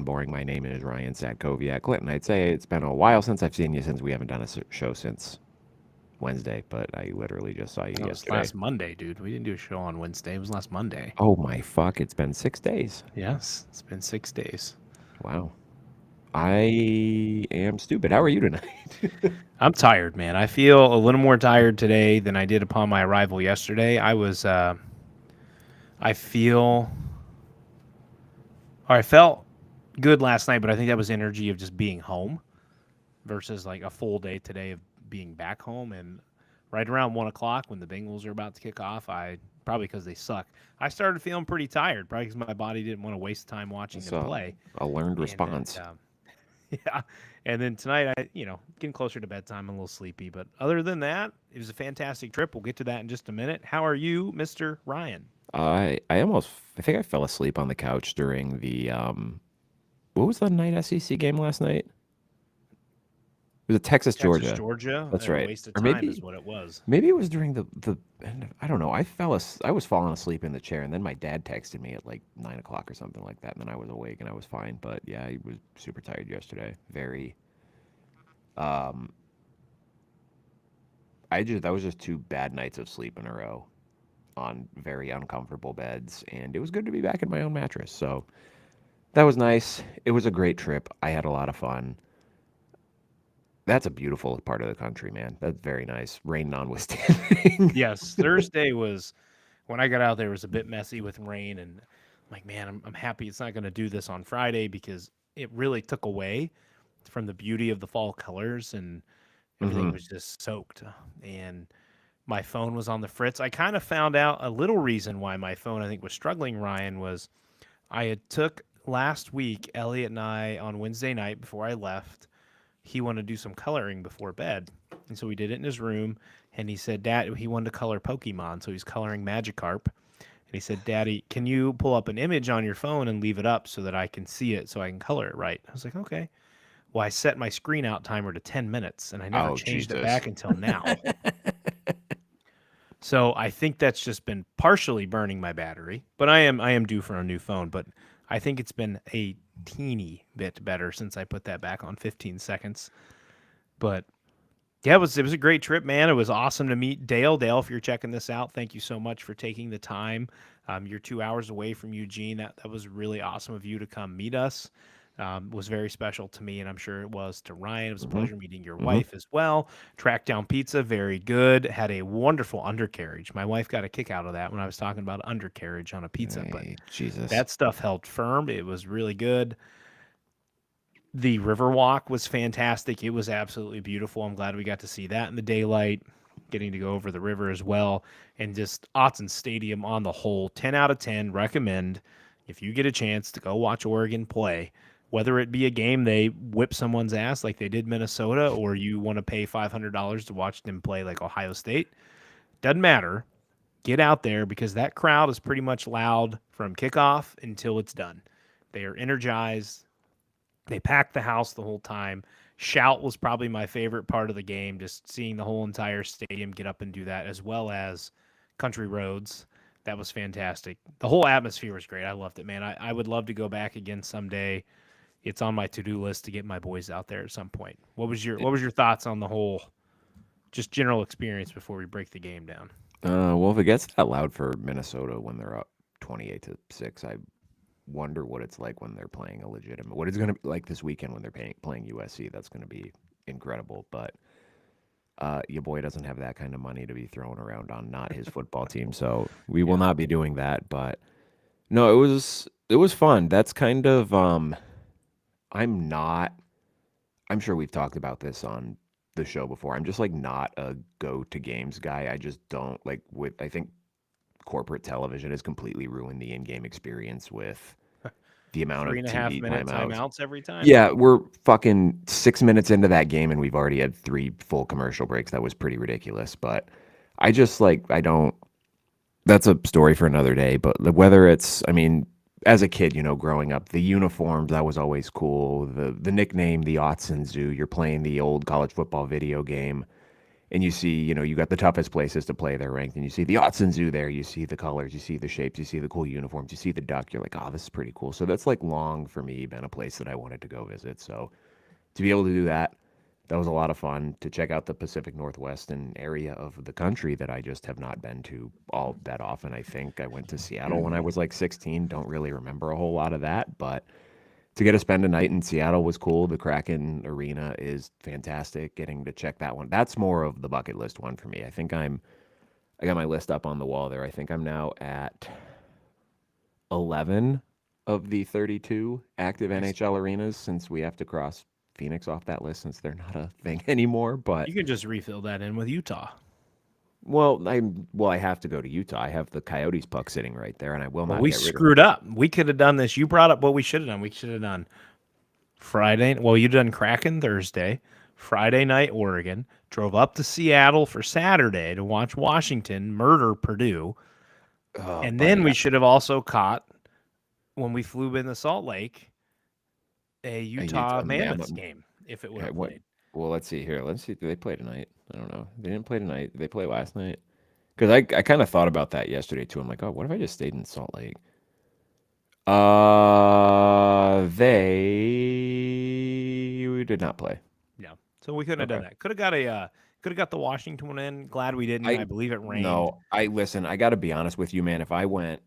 boring. My name is Ryan Sadkoviak. Clinton, I'd say it's been a while since I've seen you since we haven't done a show since Wednesday, but I literally just saw you That was yesterday. last Monday, dude. We didn't do a show on Wednesday. It was last Monday. Oh my fuck, it's been 6 days. Yes, it's been 6 days. Wow. I am stupid. How are you tonight? I'm tired, man. I feel a little more tired today than I did upon my arrival yesterday. I feel, or I felt good last night, but I think that was energy of just being home versus like a full day today of being back home. And right around 1 o'clock when the Bengals are about to kick off, I probably because they suck, I started feeling pretty tired, probably because my body didn't want to waste time watching It's them play. a learned And then, response. yeah, and then tonight, getting closer to bedtime, I'm a little sleepy. But other than that, it was a fantastic trip. We'll get to that in just a minute. How are you, Mr. Ryan? I think I fell asleep on the couch during the what was the night SEC game last night? It was a Texas Texas, Georgia. Georgia. That's A right. waste of Or time is maybe what it was. maybe it was during the I don't know. I was falling asleep in the chair, and then my dad texted me at like 9 o'clock or something like that, and then I was awake and I was fine. But yeah, I was super tired yesterday. Very. Um, I just that was just 2 bad nights of sleep in a row on very uncomfortable beds, and it was good to be back in my own mattress. So that was nice. It was a great trip. I had a lot of fun. That's a beautiful part of the country, man. That's very nice. Rain notwithstanding. Yes, Thursday was when I got out there was a bit messy with rain, and I'm like, man, I'm happy it's not going to do this on Friday because it really took away from the beauty of the fall colors and everything Hmm. was just soaked. And my phone was on the fritz. I kind of found out a little reason why my phone I think was struggling. Ryan was I had took last week Elliot and I on Wednesday night before I left. He wanted to do some coloring before bed, and so we did it in his room. And he said, "Dad, he wanted to color Pokemon, so he's coloring Magikarp." And he said, "Daddy, can you pull up an image on your phone and leave it up so that I can see it so I can color it right?" I was like, "Okay." Well, I set my screen out timer to 10 minutes, and I never Oh changed it Jesus. back until now. So I think that's just been partially burning my battery, but I am due for a new phone. But I think it's been a teeny bit better since I put that back on 15 seconds. But yeah, it was a great trip, man. It was awesome to meet Dale. Dale, if you're checking this out, thank you so much for taking the time. You're 2 hours away from Eugene. That was really awesome of you to come meet us. Was very special to me, and I'm sure it was to Ryan. It was a Hmm. pleasure meeting your Hmm. wife as well. Track down pizza, very good. Had a wonderful undercarriage. My wife got a kick out of that when I was talking about undercarriage on a pizza, but Hey, Jesus. that stuff held firm. It was really good. The river walk was fantastic. It was absolutely beautiful. I'm glad we got to see that in the daylight, getting to go over the river as well. And just Autzen Stadium on the whole, 10 out of 10. Recommend if you get a chance to go watch Oregon play, whether it be a game they whip someone's ass like they did Minnesota, or you want to pay $500 to watch them play like Ohio State. Doesn't matter. Get out there because that crowd is pretty much loud from kickoff until it's done. They are energized. They packed the house the whole time. Shout was probably my favorite part of the game, just seeing the whole entire stadium get up and do that, as well as country roads. That was fantastic. The whole atmosphere was great. I loved it, man. I would love to go back again someday. It's on my to-do list to get my boys out there at some point. What was your thoughts on the whole just general experience before we break the game down? Well, if it gets that loud for Minnesota when they're up 28-6, I wonder what it's like when they're playing a legitimate. What it's going to be like this weekend when they're playing USC. That's going to be incredible. But your boy doesn't have that kind of money to be thrown around on not his football team, so we will Yeah. not be doing that. But no, it was fun. That's kind of I'm not. I'm sure we've talked about this on the show before. I'm just like not a go to games guy. I just don't like with. I think corporate television has completely ruined the in-game experience with the amount Three of and a half TV minute timeouts. timeouts every time. Yeah, we're fucking 6 minutes into that game and we've already had 3 full commercial breaks. That was pretty ridiculous. But I just like I don't. That's a story for another day. But whether it's, I mean, as a kid, growing up, the uniforms that was always cool. The nickname, the Autzen Zoo. You're playing the old college football video game, and you see, you got the toughest places to play. They're ranked, and you see the Autzen Zoo there. You see the colors, you see the shapes, you see the cool uniforms, you see the duck. You're like, oh, this is pretty cool. So that's like long for me been a place that I wanted to go visit. So to be able to do that, that was a lot of fun. To check out the Pacific Northwest area of the country that I just have not been to all that often. I think I went to Seattle when I was like 16. Don't really remember a whole lot of that, but to get to spend a night in Seattle was cool. The Kraken Arena is fantastic. Getting to check that one. That's more of the bucket list one for me. I got my list up on the wall there. I think I'm now at 11 of the 32 active Nice. NHL arenas since we have to cross Phoenix off that list since they're not a thing anymore. But You can just refill that in with Utah. I have to go to Utah. I have the Coyotes puck sitting right there, and I will Well, not we get rid of it. screwed up. We could have done this. You brought up what we should have done. We should have done Friday. Well, you done Kraken Thursday, Friday night Oregon. Drove up to Seattle for Saturday to watch Washington murder Purdue, Oh, and then buddy, we should have also caught when we flew into Salt Lake a Utah Utah Mammoths game if it would Yeah, have what? played. Well, let's see here. Let's see. Do they play tonight? I don't know. They didn't play tonight. Did they play last night? Because I kind of thought about that yesterday too. I'm like, oh, what if I just stayed in Salt Lake? They did not play. Yeah, so we couldn't have Okay. done that. Could have got the Washington one in. Glad we didn't. I I believe it rained. no. I listen. I got to be honest with you, man. If I went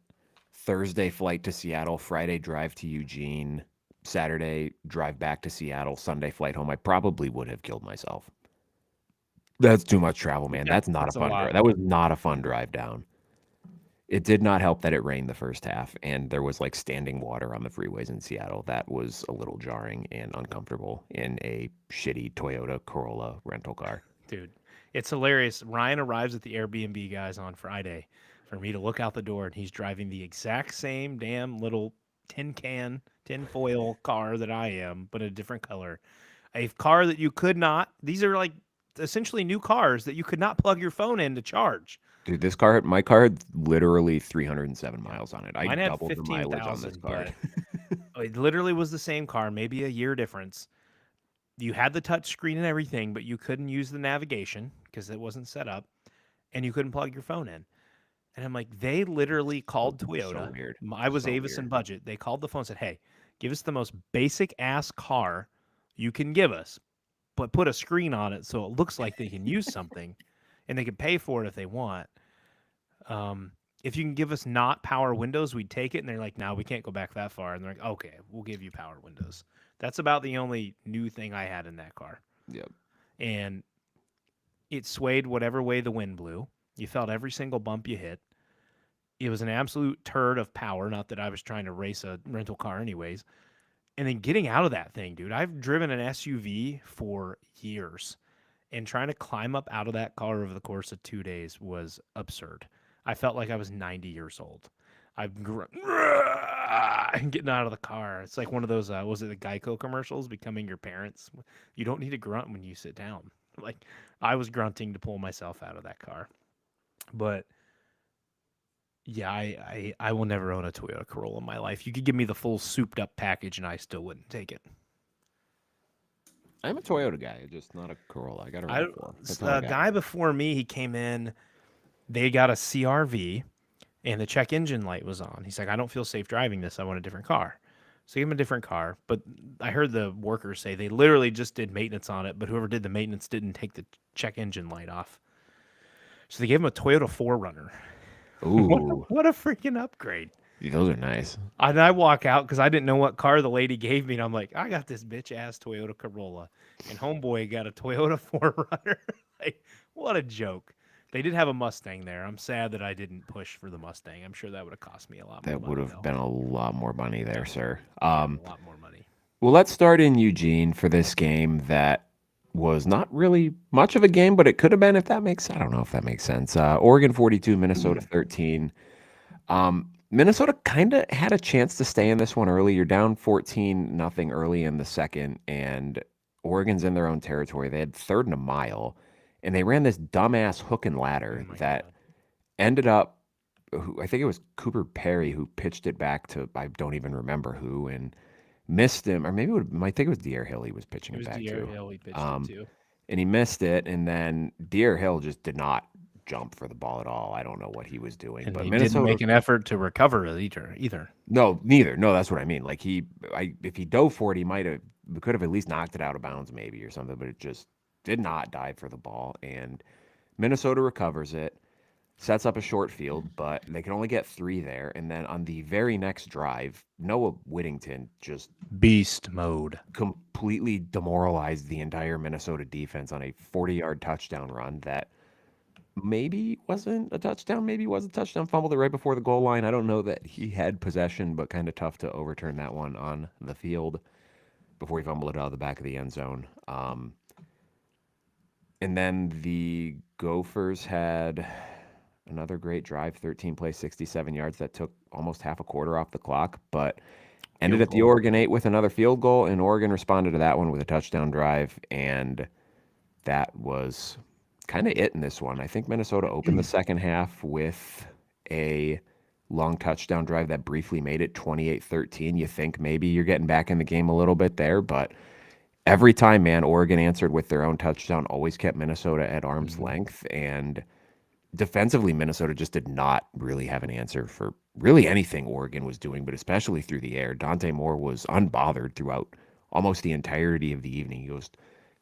Thursday flight to Seattle, Friday drive to Eugene, Saturday drive back to Seattle, Sunday flight home, I probably would have killed myself. That's too much travel, man. Yeah, That's not a that's a fun lot. drive. That was not a fun drive down. It did not help that it rained the first half and there was like standing water on the freeways in Seattle. That was a little jarring and uncomfortable in a shitty Toyota Corolla rental car. Dude, it's hilarious. Ryan arrives at the Airbnb guys on Friday for me to look out the door, and he's driving the exact same damn little tin foil car that I am, but a different color. A car that you could not, these are like essentially new cars that you could not plug your phone in to charge. Dude, my car had literally 307 Yeah. miles on it. I Mine had doubled the mileage on this 15,000, car. but it literally was the same car, maybe a year difference. You had the touch screen and everything, but you couldn't use the navigation because it wasn't set up, and you couldn't plug your phone in. And I'm like, they literally called So Toyota. weird. I was So Avis and weird. budget. They called the phone and said, hey, give us the most basic ass car you can give us, but put a screen on it so it looks like they can use something and they can pay for it if they want. If you can give us not power windows, we'd take it. And they're like, no, we can't go back that far. And they're like, okay, we'll give you power windows. That's about the only new thing I had in that car. Yep. And it swayed whatever way the wind blew. You felt every single bump you hit. It was an absolute turd of power. Not that I was trying to race a rental car, anyways. And then getting out of that thing, dude, I've driven an SUV for years. And trying to climb up out of that car over the course of 2 days was absurd. I felt like I was 90 years old. I'm getting out of the car. It's like one of those, was it the Geico commercials, becoming your parents? You don't need to grunt when you sit down. Like, I was grunting to pull myself out of that car. But yeah, I will never own a Toyota Corolla in my life. You could give me the full souped up package and I still wouldn't take it. I'm a Toyota guy, just not a Corolla. I got a I RAV4. That's all I a got. guy before me, he came in, they got a CRV and the check engine light was on. He's like, I don't feel safe driving this. I want a different car. So I gave him a different car. But I heard the workers say they literally just did maintenance on it, but whoever did the maintenance didn't take the check engine light off. So they gave him a Toyota 4Runner. Ooh, What a freaking upgrade. those are nice. And I walk out because I didn't know what car the lady gave me. And I'm like, I got this bitch ass Toyota Corolla. And homeboy got a Toyota 4Runner. Like, what a joke. They did have a Mustang there. I'm sad that I didn't push for the Mustang. I'm sure that would have cost me a lot more That would money, have though. been a lot more money there, sir. Yeah, a lot more money. Well, let's start in Eugene for this game that was not really much of a game, but it could have been if that makes. I don't know if that makes sense. Oregon 42, Minnesota 13. Minnesota kind of had a chance to stay in this one early. You're down 14 nothing early in the second, and Oregon's in their own territory. They had third and a mile, and they ran this dumbass hook and Oh ladder my that God. ended up. I think it was Cooper Perry who pitched it back to I don't even remember who, and missed him, or maybe I think it was Dier Hill he was pitching It it was back Dier to. Hill. We pitched it Um, to. and he missed it. And then Deer Hill just did not jump for the ball at all. I don't know what he was doing, And but he didn't Minnesota. make an effort to recover it either. No, neither. No, that's what I mean. Like if he dove for it, he might have, could have at least knocked it out of bounds, maybe or something. But it just did not dive for the ball, and Minnesota recovers it, sets up a short field, but they can only get 3 there. And then on the very next drive, Noah Whittington just Beast mode. completely demoralized the entire Minnesota defense on a 40-yard touchdown run that maybe wasn't a touchdown, maybe was a touchdown. Fumbled it right before the goal line. I don't know that he had possession, but kind of tough to overturn that one on the field before he fumbled it out of the back of the end zone. And then the Gophers had another great drive, 13 plays, 67 yards that took almost half a quarter off the clock, but ended Field at the goal. Oregon 8 with another field goal, and Oregon responded to that one with a touchdown drive, and that was kind of it in this one. I think Minnesota opened the second half with a long touchdown drive that briefly made it 28-13. You think maybe you're getting back in the game a little bit there, but every time, man, Oregon answered with their own touchdown, always kept Minnesota at arm's length, and defensively, Minnesota just did not really have an answer for really anything Oregon was doing, but especially through the air. Dante Moore was unbothered throughout almost the entirety of the evening. He goes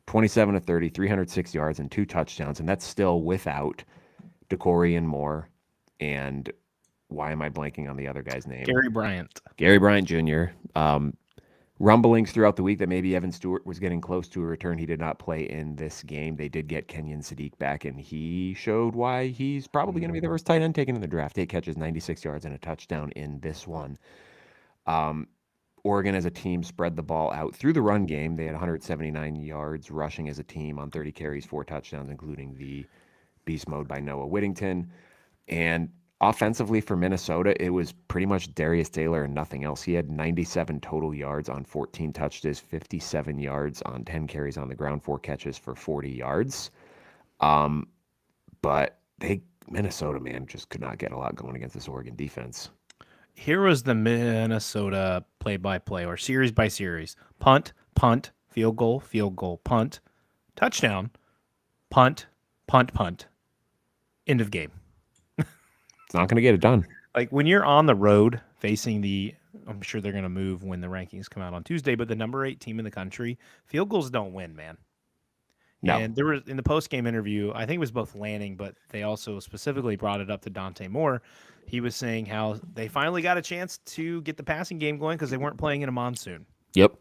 27 to 30, 306 yards and 2 touchdowns, and that's still without Decory and Moore. And why am I blanking on the other guy's name? Gary Bryant. Gary Bryant Jr. Rumblings throughout the week that maybe Evan Stewart was getting close to a return. He did not play in this game. They did get Kenyon Sadiq back, and he showed why he's probably going to be the first tight end taken in the draft. 8 catches, 96 yards, and a touchdown in this one. Oregon as a team spread the ball out through the run game. They had 179 yards rushing as a team on 30 carries, 4 touchdowns, including the beast mode by Noah Whittington. And offensively for Minnesota, it was pretty much Darius Taylor and nothing else. He had 97 total yards on 14 touches, 57 yards on 10 carries on the ground, 4 catches for 40 yards. But Minnesota, man, just could not get a lot going against this Oregon defense. Here was the Minnesota play-by-play or series by series. Punt, punt, field goal, punt, touchdown, punt, punt, punt. End of game. It's not going to get it done. Like when you're on the road facing I'm sure they're going to move when the rankings come out on Tuesday, but the number 8 team in the country, field goals don't win, man. No. And there was in the post-game interview, I think it was both Lanning, but they also specifically brought it up to Dante Moore. He was saying how they finally got a chance to get the passing game going because they weren't playing in a monsoon. Yep.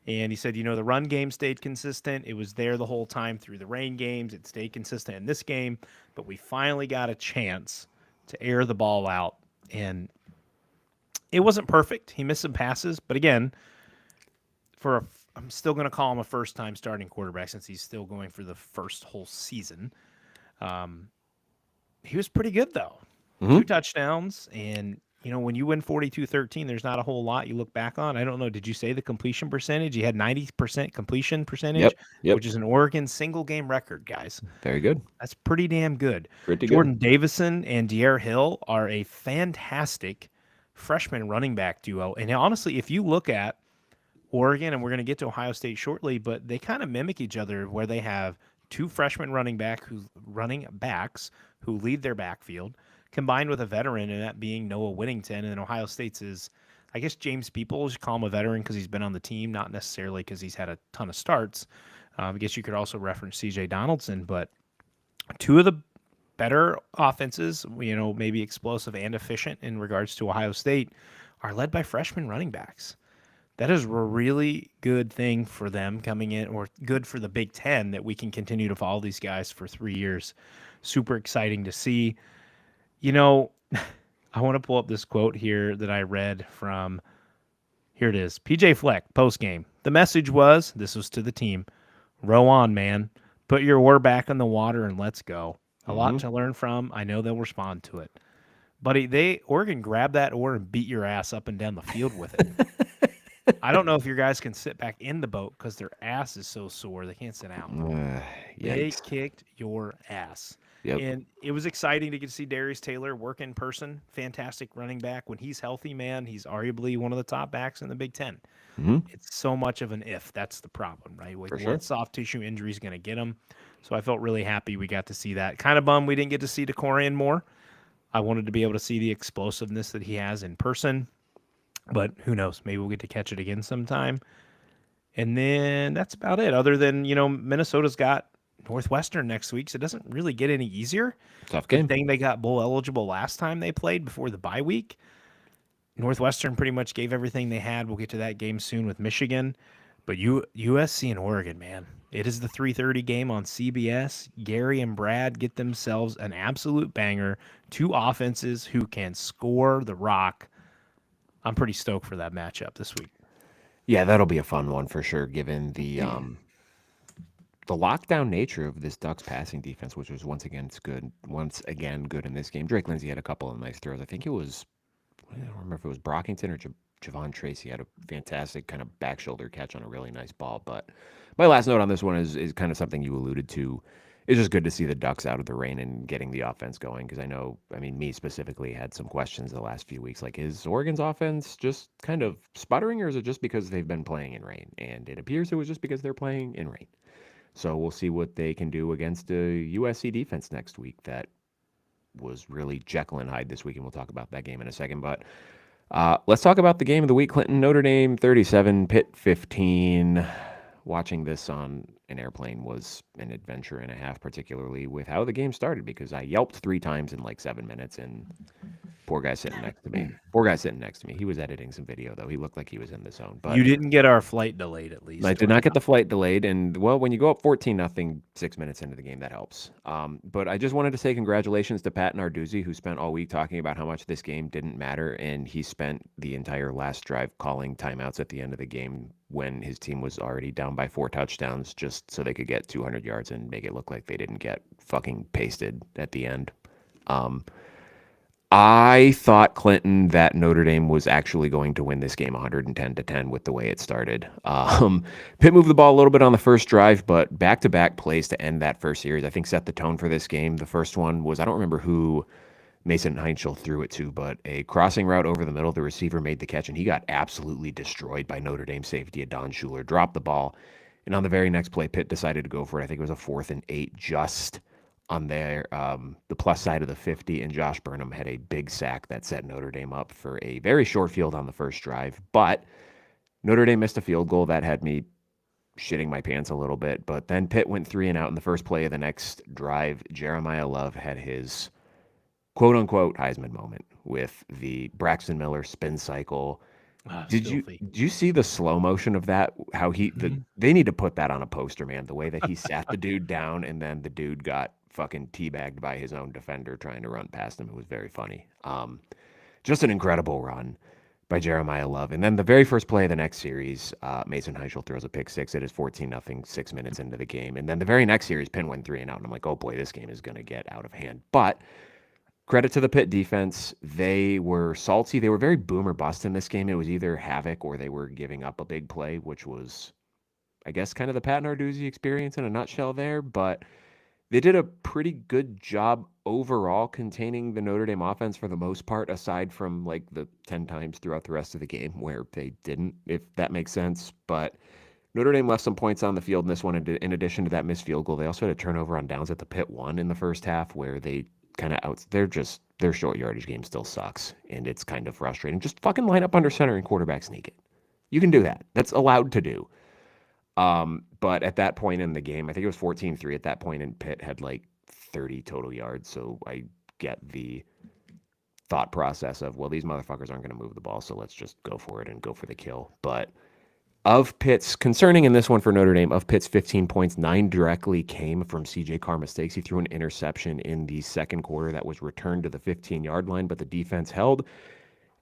And he said, the run game stayed consistent. It was there the whole time through the rain games. It stayed consistent in this game, but we finally got a chance to air the ball out. And it wasn't perfect. He missed some passes, but again, I'm still going to call him a first-time starting quarterback since he's still going for the first whole season. He was pretty good, though. 2 touchdowns, and, when you win 42-13, there's not a whole lot you look back on. I don't know, did you say the completion percentage? He had 90% completion percentage, Yep. which is an Oregon single-game record, guys. Very good. That's pretty damn good. Pretty Jordan good. Davison and De'Aaron Hill are a fantastic freshman running back duo. And honestly, if you look at Oregon, and we're going to get to Ohio State shortly, but they kind of mimic each other where they have 2 freshman running backs who lead their backfield, combined with a veteran, and that being Noah Whittington. And then Ohio State's is, I guess James Peoples, you call him a veteran because he's been on the team, not necessarily because he's had a ton of starts. I guess you could also reference C.J. Donaldson, but 2 of the better offenses, maybe explosive and efficient in regards to Ohio State, are led by freshman running backs. That is a really good thing for them coming in, or good for the Big Ten, that we can continue to follow these guys for 3 years. Super exciting to see. I want to pull up this quote here that I read from, here it is, PJ Fleck, post-game. The message was, this was to the team, row on, man. Put your oar back in the water and let's go. A lot to learn from. I know they'll respond to it. Buddy, Oregon grabbed that oar and beat your ass up and down the field with it. I don't know if your guys can sit back in the boat because their ass is so sore they can't sit out. They Yikes. kicked your ass. Yep. And it was exciting to get to see Darius Taylor work in person. Fantastic running back. When he's healthy, man, he's arguably one of the top backs in the Big Ten. Hmm. It's so much of an if. That's the problem, right? Like For what sure. soft tissue injury is going to get him. So I felt really happy we got to see that. Kind of bummed we didn't get to see DeCorian more. I wanted to be able to see the explosiveness that he has in person, but who knows? Maybe we'll get to catch it again sometime. And then that's about it. Other than, Minnesota's got Northwestern next week, so it doesn't really get any easier. Tough Good game. thing they got bowl eligible last time they played before the bye week. Northwestern pretty much gave everything they had. We'll get to that game soon with Michigan. But USC and Oregon, man. It is the 3:30 game on CBS. Gary and Brad get themselves an absolute banger. Two offenses who can score the rock. I'm pretty stoked for that matchup this week. Yeah, that'll be a fun one for sure, given the lockdown nature of this Ducks passing defense, which was once again good in this game. Drake Lindsay had a couple of nice throws. I think it was, I don't remember if it was Brockington or Javon Tracy had a fantastic kind of back shoulder catch on a really nice ball. But my last note on this one is kind of something you alluded to. It's just good to see the Ducks out of the rain and getting the offense going, because me specifically had some questions the last few weeks. Like, is Oregon's offense just kind of sputtering, or is it just because they've been playing in rain? And it appears it was just because they're playing in rain. So we'll see what they can do against a USC defense next week that was really Jekyll and Hyde this week, and we'll talk about that game in a second. But let's talk about the game of the week. Clinton, Notre Dame 37, Pitt 15. Watching this on an airplane was an adventure and a half, particularly with how the game started, because I yelped 3 times in like 7 minutes, and poor guy sitting next to me. Poor guy sitting next to me. He was editing some video, though. He looked like he was in the zone. But You didn't get our flight delayed, at least. I did not get the flight delayed, and well, when you go up 14-0 6 minutes into the game, that helps. But I just wanted to say congratulations to Pat Narduzzi, who spent all week talking about how much this game didn't matter, and he spent the entire last drive calling timeouts at the end of the game when his team was already down by 4 touchdowns, just so they could get 200 yards and make it look like they didn't get fucking pasted at the end. I thought, Clinton, that Notre Dame was actually going to win this game 110-10 with the way it started. Pitt moved the ball a little bit on the first drive, but back-to-back plays to end that first series, I think, set the tone for this game. The first one was, I don't remember who Mason Heinschel threw it to, but a crossing route over the middle. The receiver made the catch, and he got absolutely destroyed by Notre Dame safety. Don Schuler dropped the ball, and on the very next play, Pitt decided to go for it. I think it was a 4th and 8 just on the plus side of the 50, and Josh Burnham had a big sack that set Notre Dame up for a very short field on the first drive. But Notre Dame missed a field goal that had me shitting my pants a little bit. But then Pitt went 3 and out in the first play of the next drive. Jeremiah Love had his quote-unquote Heisman moment with the Braxton Miller spin cycle. Did you see the slow motion of that? How they need to put that on a poster, man. The way that he sat the dude down, and then the dude got fucking teabagged by his own defender trying to run past him. It was very funny. Just an incredible run by Jeremiah Love. And then the very first play of the next series, Mason Heinschel throws a pick six. It is 14-0, 6 minutes into the game. And then the very next series, Penn went 3 and out. And I'm like, oh boy, this game is going to get out of hand. But credit to the Pitt defense. They were salty. They were very boom or bust in this game. It was either havoc or they were giving up a big play, which was, I guess, kind of the Pat Narduzzi experience in a nutshell there. But they did a pretty good job overall containing the Notre Dame offense for the most part, aside from like the 10 times throughout the rest of the game where they didn't, if that makes sense. But Notre Dame left some points on the field in this one. In addition to that missed field goal, they also had a turnover on downs at the Pitt 1 in the first half where they kind of their short yardage game still sucks, and it's kind of frustrating. Just fucking line up under center and quarterback sneak it. You can do that. That's allowed to do. But at that point in the game, I think it was 14-3 at that point, and Pitt had like 30 total yards. So I get the thought process of, well, these motherfuckers aren't going to move the ball, so let's just go for it and go for the kill. But concerning in this one for Notre Dame, of Pitt's 15 points, 9 directly came from CJ Carr mistakes. He threw an interception in the second quarter that was returned to the 15-yard line, but the defense held.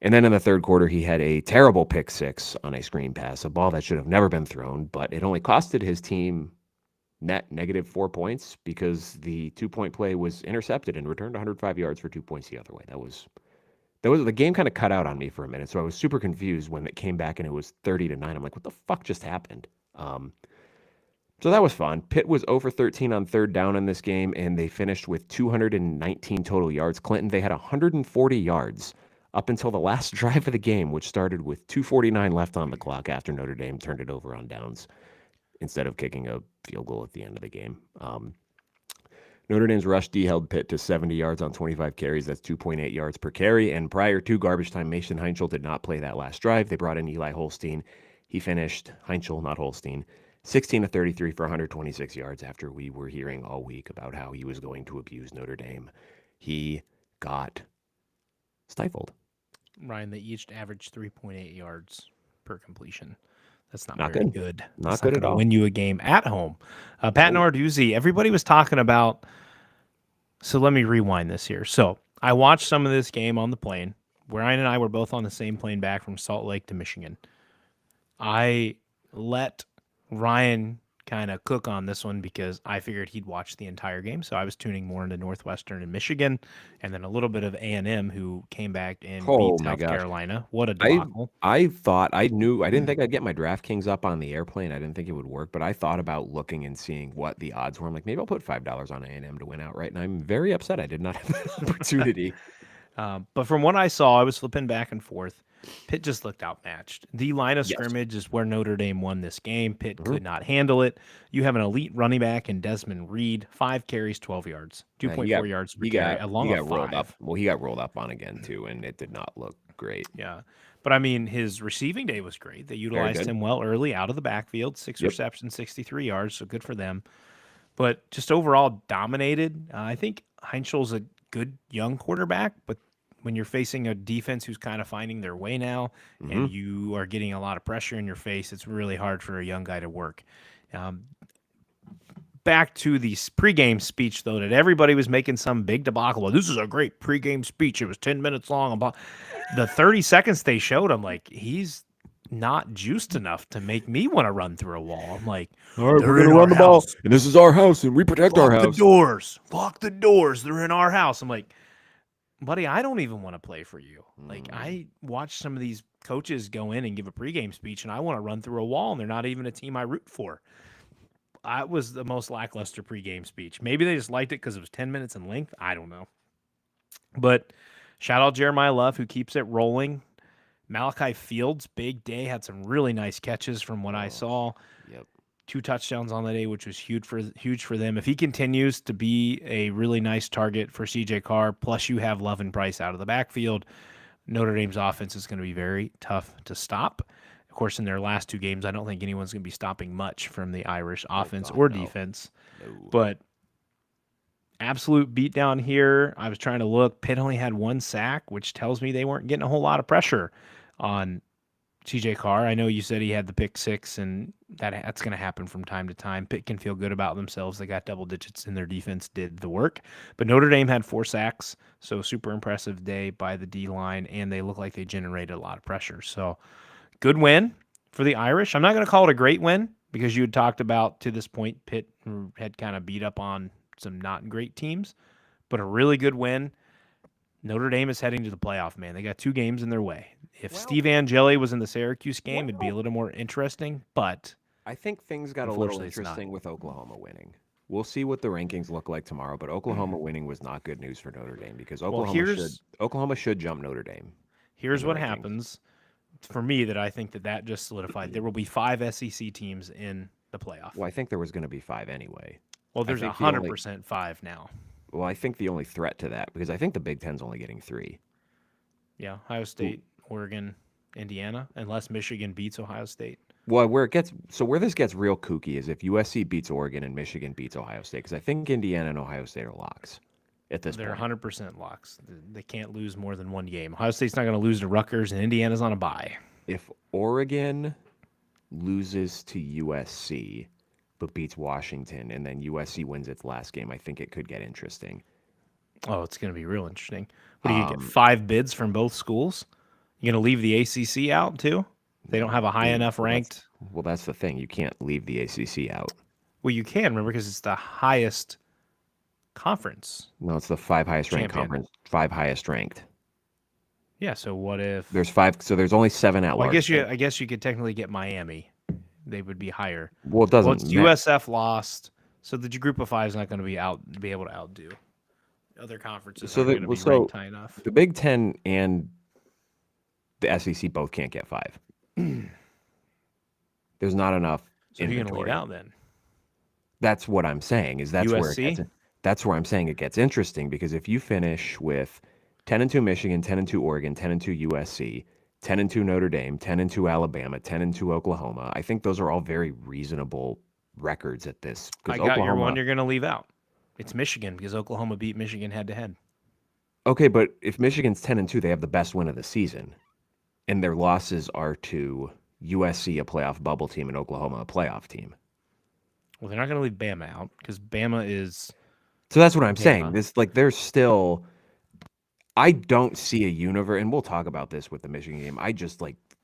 And then in the third quarter, he had a terrible pick six on a screen pass, a ball that should have never been thrown, but it only costed his team net -4 points because the 2-point play was intercepted and returned 105 yards for 2 points the other way. That was the game kind of cut out on me for a minute, so I was super confused when it came back and it was 30-9. I'm like, what the fuck just happened? So that was fun. Pitt was over 13 on third down in this game, and they finished with 219 total yards. Clinton, they had 140 yards up until the last drive of the game, which started with 2:49 left on the clock after Notre Dame turned it over on downs instead of kicking a field goal at the end of the game. Notre Dame's rush D held Pitt to 70 yards on 25 carries. That's 2.8 yards per carry. And prior to garbage time, Mason Heinchel did not play that last drive. They brought in Eli Holstein. He finished, Heinchel, not Holstein, 16 to 33 for 126 yards after we were hearing all week about how he was going to abuse Notre Dame. He got stifled. Ryan, they each averaged 3.8 yards per completion. That's not Not very good. good. Not That's good not at going to all. win you a game at home. Pat Oh, Narduzzi, everybody was talking about. So let me rewind this here. So I watched some of this game on the plane. Ryan and I were both on the same plane back from Salt Lake to Michigan. I let Ryan kind of cook on this one because I figured he'd watch the entire game. So I was tuning more into Northwestern and Michigan, and then a little bit of A&M, who came back and beat oh my South gosh. Carolina. What a I debacle! I thought I knew I didn't think I'd get my DraftKings up on the airplane. I didn't think it would work, but I thought about looking and seeing what the odds were. I'm like, maybe I'll put $5 on A&M to win outright, and I'm very upset I did not have that opportunity. But from what I saw, I was flipping back and forth. Pitt just looked outmatched. The line of Yes. scrimmage is where Notre Dame won this game. Pitt Mhm. could not handle it. You have an elite running back in Desmond Reed, 5 carries, 12 yards, He 2.4 got yards per he carry, got along he with got rolled up. 5. Well, he got rolled up on again too, and it did not look great. Yeah. But I mean, his receiving day was great. They Very utilized good. him well early out of the backfield, 6 Yep. receptions, 63 yards. So good for them. But just overall dominated. I think Heinzel's a good young quarterback, but when you're facing a defense who's kind of finding their way now and Hmm. you are getting a lot of pressure in your face, it's really hard for a young guy to work. Um, Back to the pregame speech, though, that everybody was making some big debacle. Well, this is a great pregame speech. It was 10 minutes long. About the 30 seconds they showed, I'm like, he's not juiced enough to make me want to run through a wall. I'm like, All right, we're they're in gonna our run the ball, house. and this is our house, and we protect our Lock the house. doors. Lock the doors. They're in our house. I'm like, buddy, I don't even want to play for you. Like, I watch some of these coaches go in and give a pregame speech, and I want to run through a wall, and they're not even a team I root for. I was the most lackluster pregame speech. Maybe they just liked it because it was 10 minutes in length. I don't know. But shout out Jeremiah Love, who keeps it rolling. Malachi Fields, big day, had some really nice catches from what I Oh, saw. yep. 2 touchdowns on the day, which was huge for them. If he continues to be a really nice target for CJ Carr, plus you have Love and Price out of the backfield, Notre Dame's offense is going to be very tough to stop. Of course, in their last 2 games, I don't think anyone's going to be stopping much from the Irish Oh offense God, or no, defense. no. But absolute beatdown here. I was trying to look. Pitt only had 1 sack, which tells me they weren't getting a whole lot of pressure on CJ Carr. I know you said he had the pick 6, and that's going to happen from time to time. Pitt can feel good about themselves. They got double digits, and their defense did the work. But Notre Dame had 4 sacks, so super impressive day by the D line, and they look like they generated a lot of pressure. So good win for the Irish. I'm not going to call it a great win because you had talked about to this point Pitt had kind of beat up on some not great teams, but a really good win. Notre Dame is heading to the playoff, man. They got 2 games in their way. If Well, Steve Angeli was in the Syracuse game, it'd be a well, little more interesting, but I think things got a little unfortunately it's not. interesting with Oklahoma winning. We'll see what the rankings look like tomorrow, but Oklahoma winning was not good news for Notre Dame because Well, Oklahoma should jump Notre Dame in here's the what rankings. happens for me that I think that just solidified. There will be 5 SEC teams in the playoff. Well, I think there was going to be 5 anyway. Well, I there's think the only 100% 5 now. I think the only threat to that because I think the Big Ten's only getting 3. Yeah, Ohio State, Oregon, Indiana, unless Michigan beats Ohio State. Well, where this gets real kooky is if USC beats Oregon and Michigan beats Ohio State because I think Indiana and Ohio State are locks at this They're point. 100% locks. They can't lose more than 1 game. Ohio State's not going to lose to Rutgers, and Indiana's on a bye. If Oregon loses to USC but beats Washington and then USC wins its last game, I think it could get interesting. Oh, it's going to be real interesting. What do you get? Um, 5 bids from both schools? You going to leave the ACC out too? They don't have a high enough ranked. Well, that's the thing. You can't leave the ACC out. Well, you can remember because it's the highest conference No, it's the 5 highest ranked champion. conference. 5 highest ranked. Yeah. So what if? There's 5, so there's only 7 at Well, large. I guess you could technically get Miami they would be higher. Well, it Well, doesn't it's matter. USF lost, so the group of five is not going to be able to outdo. Other conferences aren't going to be ranked So high enough. the Big Ten and the SEC both can't get 5. There's not enough So who are you going to leave inventory. out then? That's what I'm saying. USC. That's where I'm saying it gets interesting because if you finish with 10-2 Michigan, 10-2 Oregon, 10-2 USC, 10-2 Notre Dame, 10-2 Alabama, 10-2 Oklahoma, I think those are all very reasonable records at this I because got your one Oklahoma. you're going to leave out. It's Michigan because Oklahoma beat Michigan head to head. Okay, but if Michigan's 10-2, they have the best win of the season, and their losses are to USC, a playoff bubble team, and Oklahoma, a playoff team. Well, they're not going to leave Bama out because Bama is. So that's what I'm saying. Bama. This there's still. I don't see a universe, and we'll talk about this with the Michigan game. I just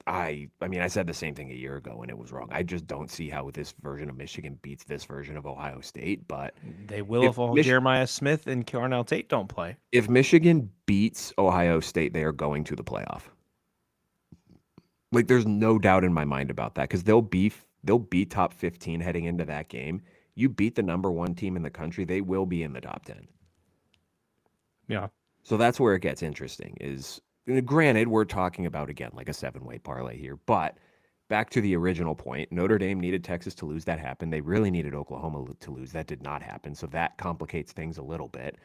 I mean, I said the same thing a year ago and it was wrong. I just don't see how this version of Michigan beats this version of Ohio State. But They will if if all Jeremiah Smith and Carnell Tate don't play. if Michigan beats Ohio State, they are going to the playoff. Like, there's no doubt in my mind about that because they'll be top 15 heading into that game. You beat the number 1 team in the country, they will be in the top 10. Yeah. So that's where it gets interesting is granted, we're talking about, again, like a 7-way parlay here, but back to the original point, Notre Dame needed Texas to lose. That happened. They really needed Oklahoma to lose. That did not happen. So that complicates things a little bit.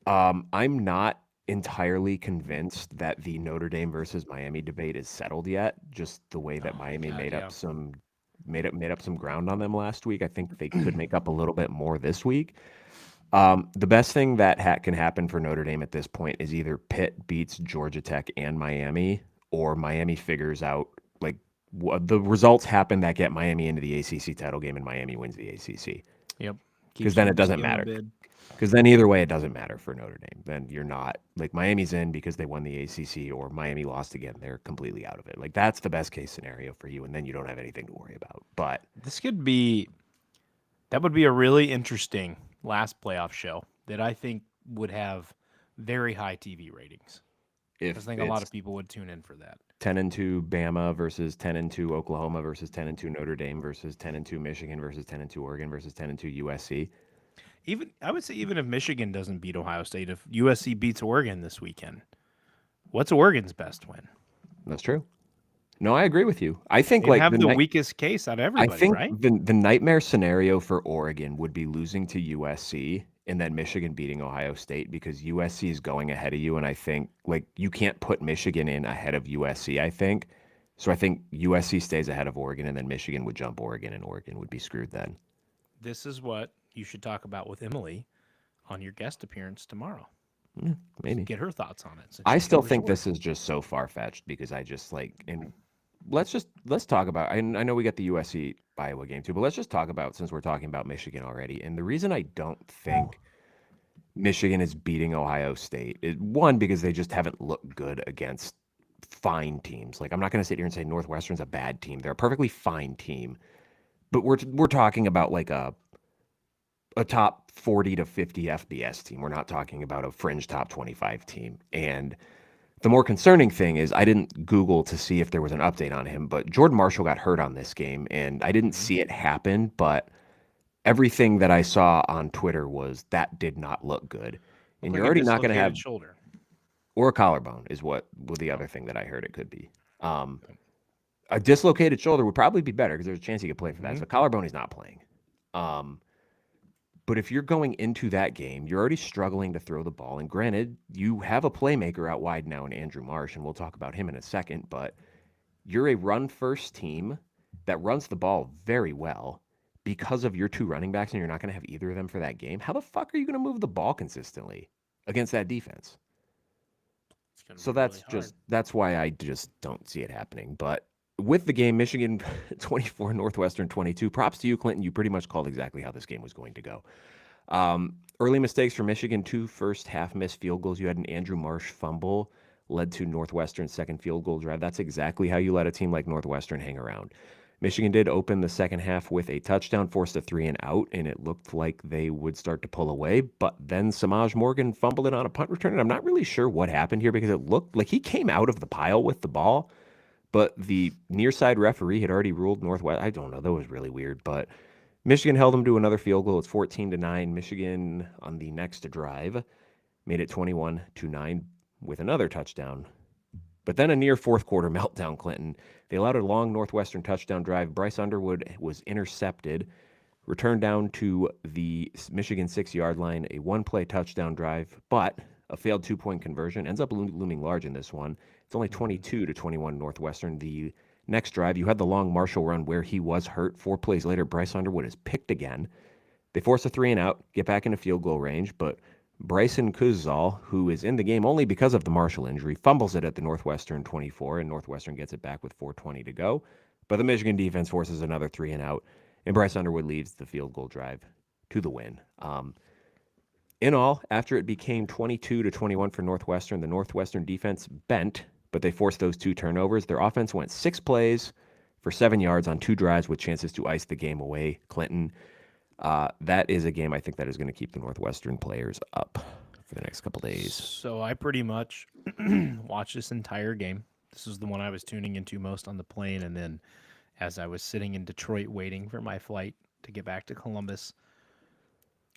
I'm not entirely convinced that the Notre Dame versus Miami debate is settled yet. Just the way that Miami made up some ground on them last week. I think they could make up a little bit more this week. The best thing that can happen for Notre Dame at this point is either Pitt beats Georgia Tech and Miami, or Miami figures out like the results happen that get Miami into the ACC title game, and Miami wins the ACC. Yep. Because then it doesn't matter. Because then either way, it doesn't matter for Notre Dame. Then you're not like Miami's in because they won the ACC, or Miami lost again. They're completely out of it. Like, that's the best case scenario for you, and then you don't have anything to worry about. But that would be a really interesting last playoff show that I think would have very high TV ratings. I think a lot of people would tune in for that. 10-2 Bama versus 10-2 Oklahoma versus 10-2 Notre Dame versus 10-2 Michigan versus 10-2 Oregon versus 10-2 USC. I would say even if Michigan doesn't beat Ohio State, if USC beats Oregon this weekend, what's Oregon's best win? That's true. No, I agree with you. I think they have the weakest case out of everybody, I think right? the nightmare scenario for Oregon would be losing to USC and then Michigan beating Ohio State, because USC is going ahead of you, and I think like you can't put Michigan in ahead of USC, I think. So I think USC stays ahead of Oregon, and then Michigan would jump Oregon, and Oregon would be screwed then. This is what you should talk about with Emily on your guest appearance tomorrow. Maybe get her thoughts on it. I still think this is just so far-fetched because I just and let's talk about, I know we got the USC Iowa game too, but let's just talk about, since we're talking about Michigan already, and the reason I don't think Michigan is beating Ohio State is, one, because they just haven't looked good against fine teams. Like, I'm not going to sit here and say Northwestern's a bad team. They're a perfectly fine team, but we're talking about like a top 40 to 50 FBS team. We're not talking about a fringe top 25 team. And the more concerning thing is, I didn't Google to see if there was an update on him, but Jordan Marshall got hurt on this game, and I didn't see it happen, but everything that I saw on Twitter was that did not look good. And you're already not going to have shoulder or a collarbone is what the other thing that I heard it could be. A dislocated shoulder would probably be better because there's a chance he could play for that. So collarbone, he's not playing. But if you're going into that game, you're already struggling to throw the ball. And granted, you have a playmaker out wide now in Andrew Marsh, and we'll talk about him in a second. But you're a run-first team that runs the ball very well because of your 2 running backs, and you're not going to have either of them for that game. How the fuck are you going to move the ball consistently against that defense? So that's why I just don't see it happening. But with the game, Michigan 24, Northwestern 22. Props to you, Clinton. You pretty much called exactly how this game was going to go. Early mistakes for Michigan, 2 first-half missed field goals. You had an Andrew Marsh fumble, led to Northwestern's second field goal drive. That's exactly how you let a team like Northwestern hang around. Michigan did open the second half with a touchdown, forced a 3 and out, and it looked like they would start to pull away. But then Samaj Morgan fumbled it on a punt return, and I'm not really sure what happened here because it looked like he came out of the pile with the ball, but the near side referee had already ruled Northwest. I don't know. That was really weird, but Michigan held them to another field goal. It's 14-9. Michigan on the next drive made it 21-9 with another touchdown. But then a near fourth quarter meltdown, Clinton. They allowed a long Northwestern touchdown drive. Bryce Underwood was intercepted, returned down to the Michigan 6-yard line, a one-play touchdown drive, but a failed two-point conversion ends up looming large in this one. It's only 22-21 Northwestern. The next drive, you had the long Marshall run where he was hurt. 4 plays later, Bryce Underwood is picked again. They force a 3-and-out, get back into field goal range, but Bryson Kuzal, who is in the game only because of the Marshall injury, fumbles it at the Northwestern 24, and Northwestern gets it back with 4:20 to go. But the Michigan defense forces another 3-and-out, and Bryce Underwood leads the field goal drive to the win. In all, after it became 22-21 for Northwestern, the Northwestern defense bent, but they forced those 2 turnovers. Their offense went 6 plays for 7 yards on 2 drives with chances to ice the game away. Clinton, that is a game I think that is going to keep the Northwestern players up for the next couple days. So I pretty much watched this entire game. This was the one I was tuning into most on the plane, and then as I was sitting in Detroit waiting for my flight to get back to Columbus,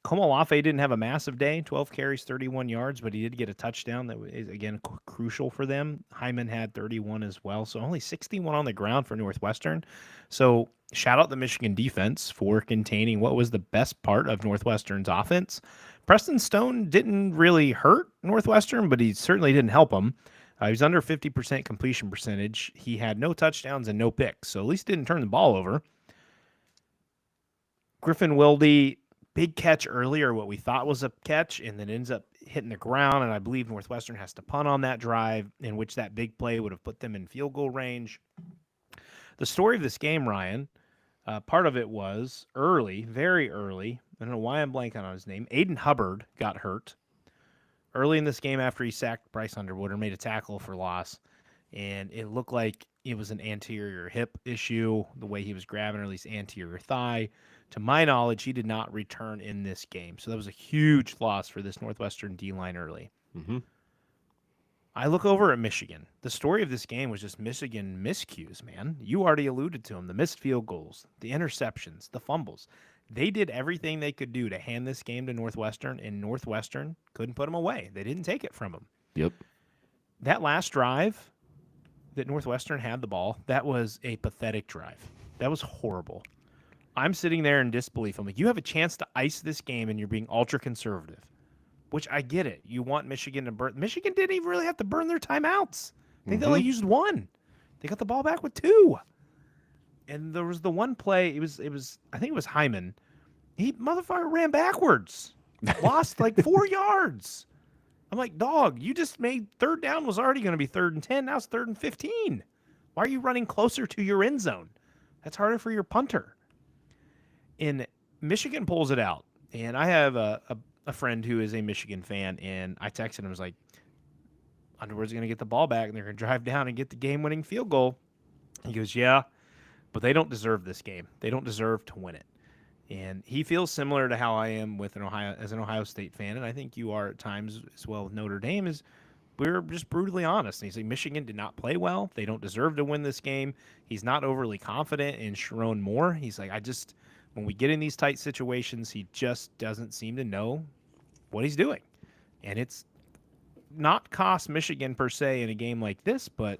Komolafe didn't have a massive day, 12 carries, 31 yards, but he did get a touchdown that was, again, crucial for them. Hyman had 31 as well, so only 61 on the ground for Northwestern. So shout out the Michigan defense for containing what was the best part of Northwestern's offense. Preston Stone didn't really hurt Northwestern, but he certainly didn't help them. He was under 50% completion percentage. He had no touchdowns and no picks, so at least didn't turn the ball over. Griffin Wilde, big catch earlier, what we thought was a catch, and then ends up hitting the ground, and I believe Northwestern has to punt on that drive, in which that big play would have put them in field goal range. The story of this game, Ryan, part of it was early, very early. I don't know why I'm blanking on his name. Aiden Hubbard got hurt early in this game after he sacked Bryce Underwood or made a tackle for loss, and it looked like it was an anterior hip issue, the way he was grabbing, or at least anterior thigh. To my knowledge, he did not return in this game. So that was a huge loss for this Northwestern D-line early. Mm-hmm. I look over at Michigan. The story of this game was just Michigan miscues, man. You already alluded to them. The missed field goals, the interceptions, the fumbles. They did everything they could do to hand this game to Northwestern, and Northwestern couldn't put them away. They didn't take it from them. Yep. That last drive that Northwestern had the ball, that was a pathetic drive. That was horrible. I'm sitting there in disbelief. I'm like, you have a chance to ice this game, and you're being ultra conservative, which I get it. You want Michigan to burn. Michigan didn't even really have to burn their timeouts. I think they only used 1. They got the ball back with 2. And there was the one play. It was. I think it was Hyman. He motherfucker ran backwards, lost like 4 yards. I'm like, dog, you just made third down was already going to be 3rd and 10. Now it's 3rd and 15. Why are you running closer to your end zone? That's harder for your punter. And Michigan pulls it out. And I have a friend who is a Michigan fan, and I texted him. I was like, Underwood's going to get the ball back, and they're going to drive down and get the game-winning field goal. He goes, yeah, but they don't deserve this game. They don't deserve to win it. And he feels similar to how I am with an Ohio State fan, and I think you are at times as well with Notre Dame, is we're just brutally honest. And he's like, Michigan did not play well. They don't deserve to win this game. He's not overly confident in Sharon Moore. He's like, when we get in these tight situations, he just doesn't seem to know what he's doing. And it's not cost Michigan per se in a game like this, but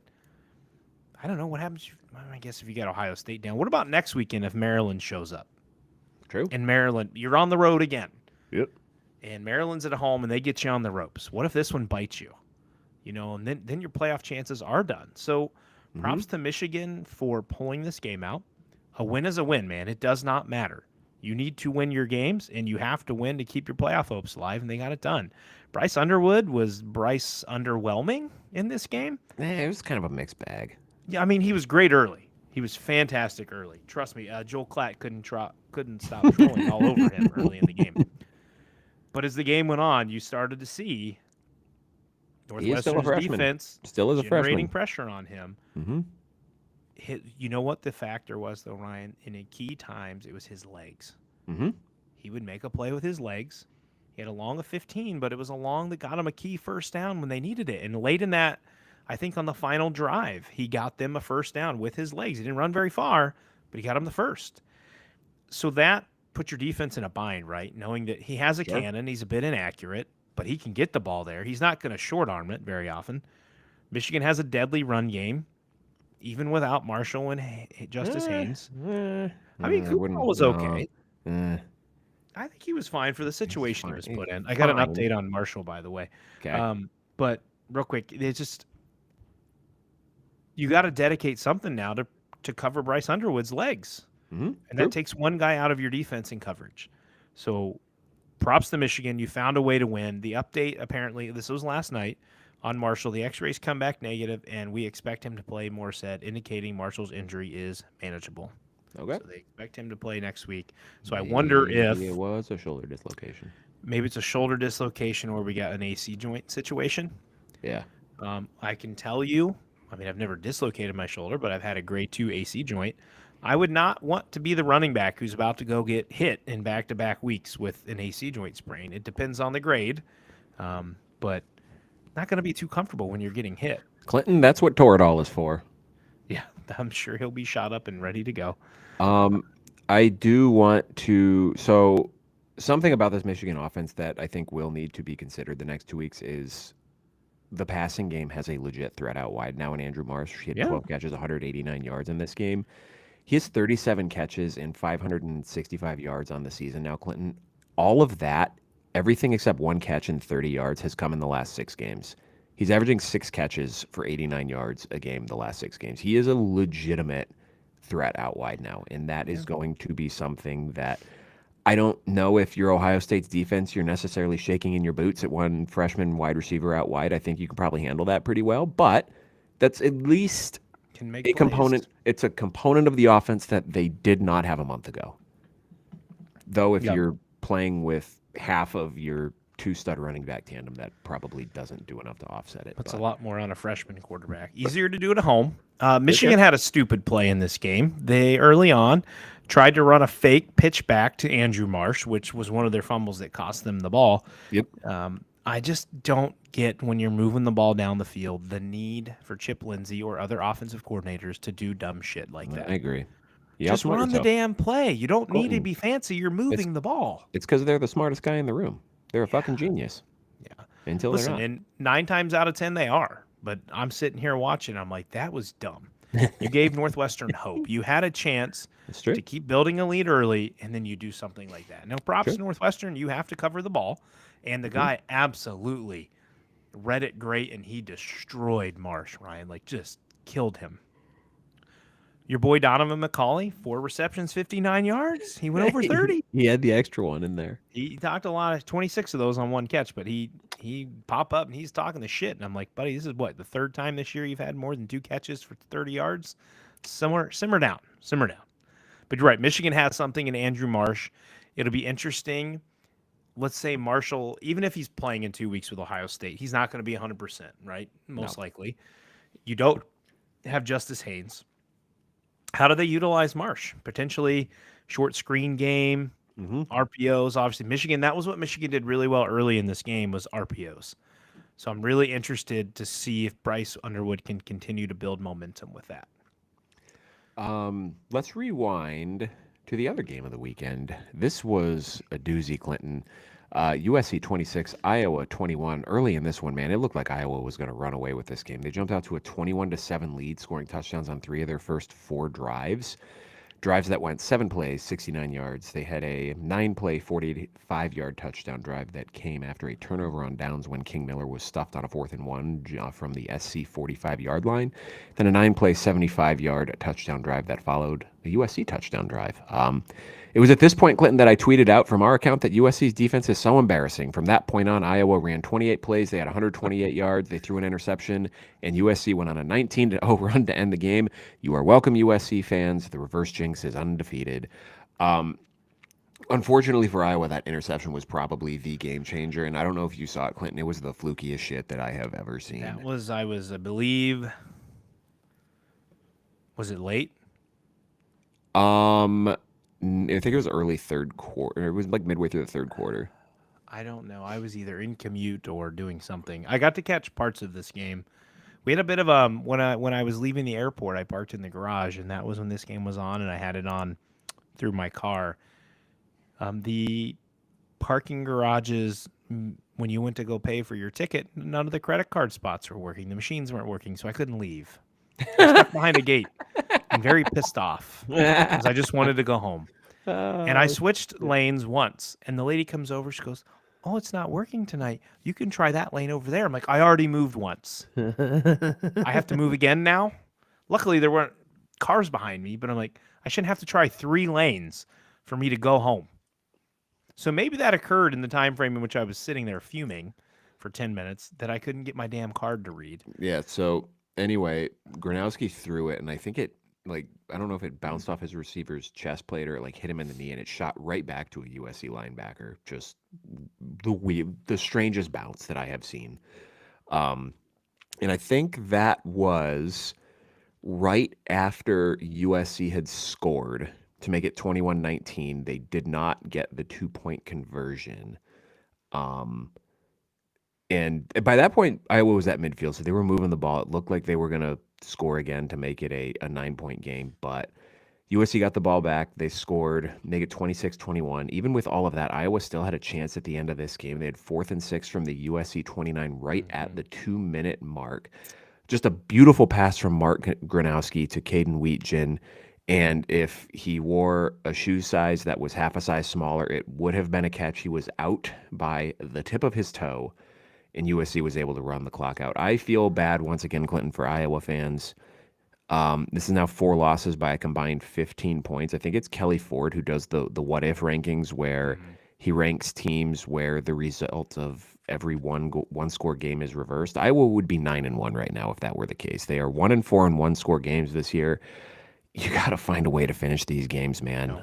I don't know what happens. I guess if you got Ohio State down. What about next weekend if Maryland shows up? True. And Maryland, you're on the road again. Yep. And Maryland's at home, and they get you on the ropes. What if this one bites you? And then your playoff chances are done. So props to Michigan for pulling this game out. A win is a win, man. It does not matter. You need to win your games, and you have to win to keep your playoff hopes alive, and they got it done. Bryce Underwood, was Bryce underwhelming in this game? It was kind of a mixed bag. Yeah, I mean, he was great early. He was fantastic early. Trust me, Joel Klatt couldn't stop trolling all over him early in the game. But as the game went on, you started to see Northwestern's defense still is a generating freshman. pressure on him. Mm-hmm. You know what the factor was, though, Ryan? In key times, it was his legs. Mm-hmm. He would make a play with his legs. He had a long of 15, but it was a long that got him a key first down when they needed it. And late in that, I think on the final drive, he got them a first down with his legs. He didn't run very far, but he got them the first. So that puts your defense in a bind, right? Knowing that he has a Sure. cannon, he's a bit inaccurate, but he can get the ball there. He's not going to short arm it very often. Michigan has a deadly run game, even without Marshall and Justice Haynes. I mean, I Cooper wouldn't. was No. okay. I think he was fine for the situation he was Fine. put in. I got an Fine. update on Marshall, by the way. Okay. But real quick, it's just you got to dedicate something now to cover Bryce Underwood's legs, and that takes one guy out of your defense in coverage. So, props to Michigan. You found a way to win. The update apparently this was last night on Marshall. The X-rays come back negative, and we expect him to play. More said, indicating Marshall's injury is manageable. Okay. So they expect him to play next week. So I wonder if it was a shoulder dislocation. maybe it's a shoulder dislocation or we got an AC joint situation. Yeah. I can tell you, I mean, I've never dislocated my shoulder, but I've had a grade 2 AC joint. I would not want to be the running back who's about to go get hit in back-to-back weeks with an AC joint sprain. It depends on the grade, but not going to be too comfortable when you're getting hit. Clinton, that's what Toradol is for. Yeah, I'm sure he'll be shot up and ready to go. I do want to. So, something about this Michigan offense that I think will need to be considered the next 2 weeks is the passing game has a legit threat out wide now in Andrew Marsh. He had 12 catches, 189 yards in this game. He has 37 catches and 565 yards on the season now, Clinton. All of that, everything except one catch and 30 yards, has come in the last 6 games. He's averaging 6 catches for 89 yards a game the last 6 games. He is a legitimate threat out wide now, and that is going to be something that I don't know if you're Ohio State's defense, you're necessarily shaking in your boots at one freshman wide receiver out wide. I think you can probably handle that pretty well, but that's at least Can make a plays. component. It's a component of the offense that they did not have a month ago. Though if you're playing with half of your 2-stud running back tandem, that probably doesn't do enough to offset it. Puts but a lot more on a freshman quarterback. Easier to do it at home. Michigan had a stupid play in this game. They early on tried to run a fake pitch back to Andrew Marsh, which was one of their fumbles that cost them the ball. Yep. I just don't get when you're moving the ball down the field the need for Chip Lindsey or other offensive coordinators to do dumb shit like that. I agree. Just run the damn play. You don't need to be fancy. You're moving the ball. It's because they're the smartest guy in the room. They're a fucking genius. Yeah. Until they're not. And 9 times out of 10 they are. But I'm sitting here watching. I'm like, that was dumb. You gave Northwestern hope. You had a chance to keep building a lead early, and then you do something like that. Now, props to Northwestern. You have to cover the ball. And the guy absolutely read it great, and he destroyed Marsh, Ryan. Like, just killed him. Your boy Donovan McCauley, 4 receptions, 59 yards. He went over 30. He had the extra one in there. He talked a lot of 26 of those on one catch, but he pop up and he's talking the shit. And I'm like, buddy, this is what, the 3rd time this year you've had more than 2 catches for 30 yards? Simmer down. But you're right. Michigan has something in Andrew Marsh. It'll be interesting. Let's say Marshall, even if he's playing in 2 weeks with Ohio State, he's not going to be 100%, right? Most likely. You don't have Justice Haynes. How do they utilize Marsh? Potentially short screen game, RPOs. Obviously, Michigan, that was what Michigan did really well early in this game was RPOs. So I'm really interested to see if Bryce Underwood can continue to build momentum with that. Let's rewind to the other game of the weekend. This was a doozy, Clinton. USC 26, Iowa 21. Early in this one, man, it looked like Iowa was going to run away with this game. They jumped out to a 21-7 lead, scoring touchdowns on 3 of their first 4 drives. Drives that went 7 plays, 69 yards. They had a 9-play, 45-yard touchdown drive that came after a turnover on downs when King Miller was stuffed on a 4th and 1 from the SC 45-yard line. Then a 9-play, 75-yard touchdown drive that followed a USC touchdown drive. It was at this point, Clinton, that I tweeted out from our account that USC's defense is so embarrassing. From that point on, Iowa ran 28 plays. They had 128 yards. They threw an interception, and USC went on a 19-0 run to end the game. You are welcome, USC fans. The reverse jinx is undefeated. Unfortunately for Iowa, that interception was probably the game changer, and I don't know if you saw it, Clinton. It was the flukiest shit that I have ever seen. That was, I believe, was it late? I think it was early 3rd quarter. It was like midway through the 3rd quarter. I don't know. I was either in commute or doing something. I got to catch parts of this game We had a bit of when I was leaving the airport, I parked in the garage, and that was when this game was on, and I had it on through my car. The parking garages, when you went to go pay for your ticket, none of the credit card spots were working. The machines weren't working, so I couldn't leave. I was stuck behind a gate and very pissed off because I just wanted to go home. And I Oh, switched lanes once, and the lady comes over. She goes, "Oh, it's not working tonight. You can try that lane over there." I'm like, "I already moved once. I have to move again now?" Luckily, there weren't cars behind me, but I'm like, I shouldn't have to try 3 lanes for me to go home. So maybe that occurred in the time frame in which I was sitting there fuming for 10 minutes that I couldn't get my damn card to read. yeah. So anyway, Gronowski threw it, and I think it like I don't know if it bounced off his receiver's chest plate or like hit him in the knee, and it shot right back to a USC linebacker. Just the strangest bounce that I have seen. Um, and I think that was right after USC had scored to make it 21-19. They did not get the 2-point conversion. Um, and by that point, Iowa was at midfield, so they were moving the ball. It looked like they were going to score again to make it a 9-point game, but USC got the ball back. They scored, make it 26-21. Even with all of that, Iowa still had a chance at the end of this game. They had 4th and 6 from the USC 29 right at the 2-minute mark. Just a beautiful pass from Mark Gronowski to Caden Wheatgen. And if he wore a shoe size that was half a size smaller, it would have been a catch. He was out by the tip of his toe, and USC was able to run the clock out. I feel bad once again, Clinton, for Iowa fans. This is now 4 losses by a combined 15 points. I think it's Kelly Ford who does the what if rankings where he ranks teams where the result of every one score game is reversed. Iowa would be 9-1 right now if that were the case. They are 1-4 in 1-score games this year. You got to find a way to finish these games, man.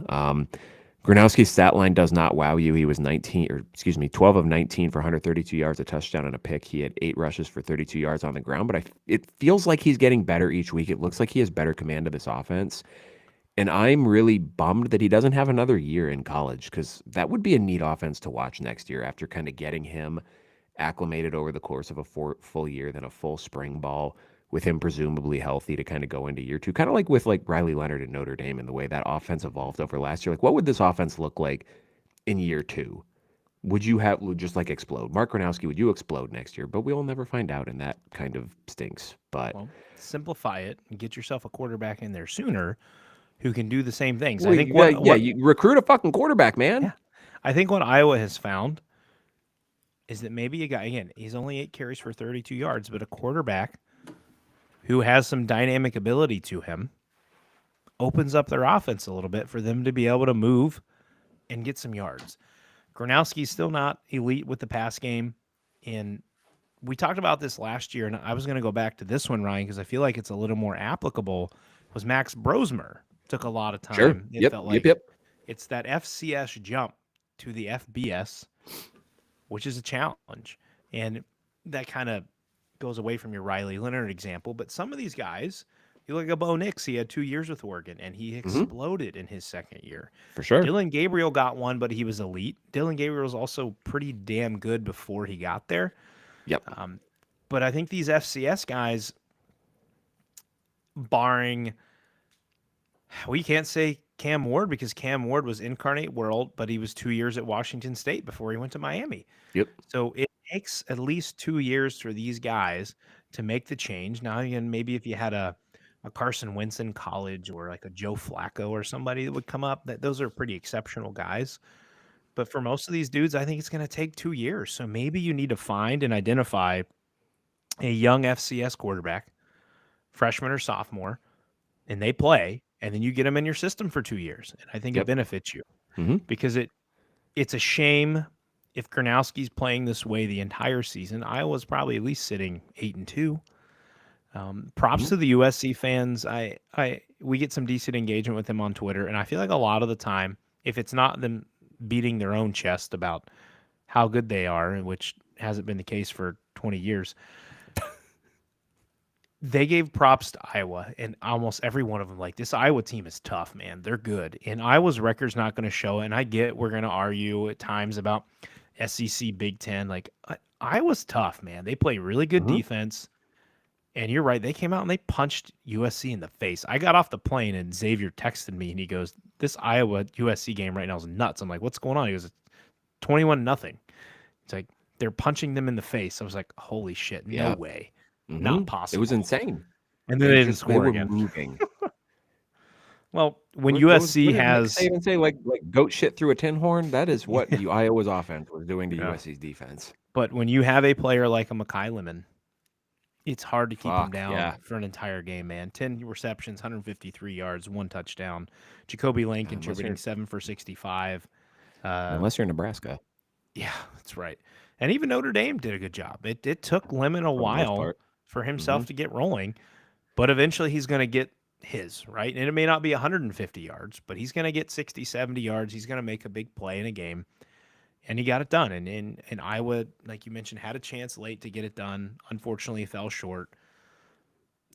Gronowski's stat line does not wow you. He was 12 of 19 for 132 yards, a touchdown, and a pick. He had 8 rushes for 32 yards on the ground, but it feels like he's getting better each week. It looks like he has better command of this offense. And I'm really bummed that he doesn't have another year in college because that would be a neat offense to watch next year after kind of getting him acclimated over the course of a full year, then a full spring ball with him presumably healthy to kind of go into year 2. Kind of like with like Riley Leonard at Notre Dame and the way that offense evolved over last year. Like, what would this offense look like in year 2? Would just like explode? Mark Gronowski, would you explode next year? But we'll never find out, and that kind of stinks. But Simplify it and get yourself a quarterback in there sooner who can do the same things. well, I think you recruit a fucking quarterback, man. Yeah. I think what Iowa has found is that maybe a guy, again, he's only 8 carries for 32 yards, but a quarterback who has some dynamic ability to him opens up their offense a little bit for them to be able to move and get some yards. Gronowski's still not elite with the pass game. And we talked about this last year, and I was going to go back to this one, Ryan, because I feel like it's a little more applicable, was Max Brosmer. Took a lot of time. Sure. It felt like yep. It's that FCS jump to the FBS, which is a challenge. And that kind of goes away from your Riley Leonard example. But some of these guys, you look at Bo Nix, he had 2 years with Oregon, and he exploded in his second year. For sure. Dylan Gabriel got one, but he was elite. Dylan Gabriel was also pretty damn good before he got there. Yep. But I think these FCS guys, barring, we can't say Cam Ward because Cam Ward was incarnate world, but he was 2 years at Washington State before he went to Miami. Yep. So it takes at least 2 years for these guys to make the change. Now, again, maybe if you had a Carson Wentz in college or like a Joe Flacco or somebody that would come up, that those are pretty exceptional guys. But for most of these dudes, I think it's going to take 2 years. So maybe you need to find and identify a young FCS quarterback, freshman or sophomore, and they play, and then you get them in your system for 2 years. And I think it benefits you because it's a shame if Gronowski's playing this way the entire season. Iowa's probably at least sitting 8-2. Props to the USC fans. We get some decent engagement with them on Twitter, and I feel like a lot of the time, if it's not them beating their own chest about how good they are, which hasn't been the case for 20 years, they gave props to Iowa, and almost every one of them, like, this Iowa team is tough, man. They're good. And Iowa's record's not going to show it. And I get we're going to argue at times about SEC Big Ten. Like, Iowa's tough, man. They play really good defense. And you're right. They came out and they punched USC in the face. I got off the plane and Xavier texted me and he goes, "This Iowa USC game right now is nuts." I'm like, "What's going on?" He goes, 21-0. It's like they're punching them in the face. I was like, "Holy shit, no Yeah. way. Not Mhm. It was possible." insane. And then they didn't They score were again. moving. Well, when USC What did Nick has Saban say? Like goat shit through a tin horn? That is what Iowa's offense was doing to yeah, USC's defense. but when you have a player like a Makai Lemon, it's hard to keep him Fuck, down yeah. for an entire game, man. 10 receptions, 153 yards, 1 touchdown. Jacoby Lane Unless contributing you're 7 for 65. Uh, unless you're Nebraska, yeah, that's right. And even Notre Dame did a good job. It took Lemon a for the most while part. for himself Mhm. to get rolling, but eventually he's going to get his, right? And it may not be 150 yards, but he's going to get 60, 70 yards. He's going to make a big play in a game. And he got it done. And Iowa, like you mentioned, had a chance late to get it done. Unfortunately, fell short.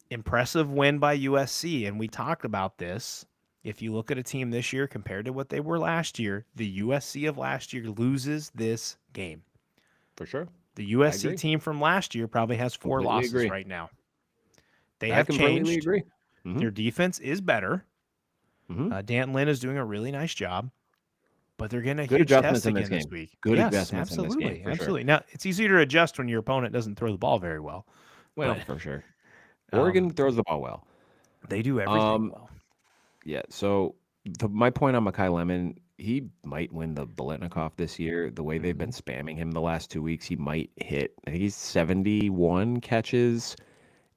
Impressive win by USC. And we talked about this. If you look at a team this year compared to what they were last year, the USC of last year loses this game. For sure. The I USC agree. team from last year probably has 4 Completely losses agree. right now. They I have completely changed. agree. Mhm. Their defense is better. Mhm. Dan Lynn is doing a really nice job, but they're getting a Good huge test adjustments in this again this game. week. Good Yes, adjustments in this game, absolutely. for sure. Absolutely. Now, it's easier to adjust when your opponent doesn't throw the ball very well, Well, but for sure. um, Oregon throws the ball well. they do everything Um, well. yeah, so my point on Makai Lemon, he might win the Biletnikoff this year. The way they've been spamming him the last 2 weeks, he might hit. I think he's 71 catches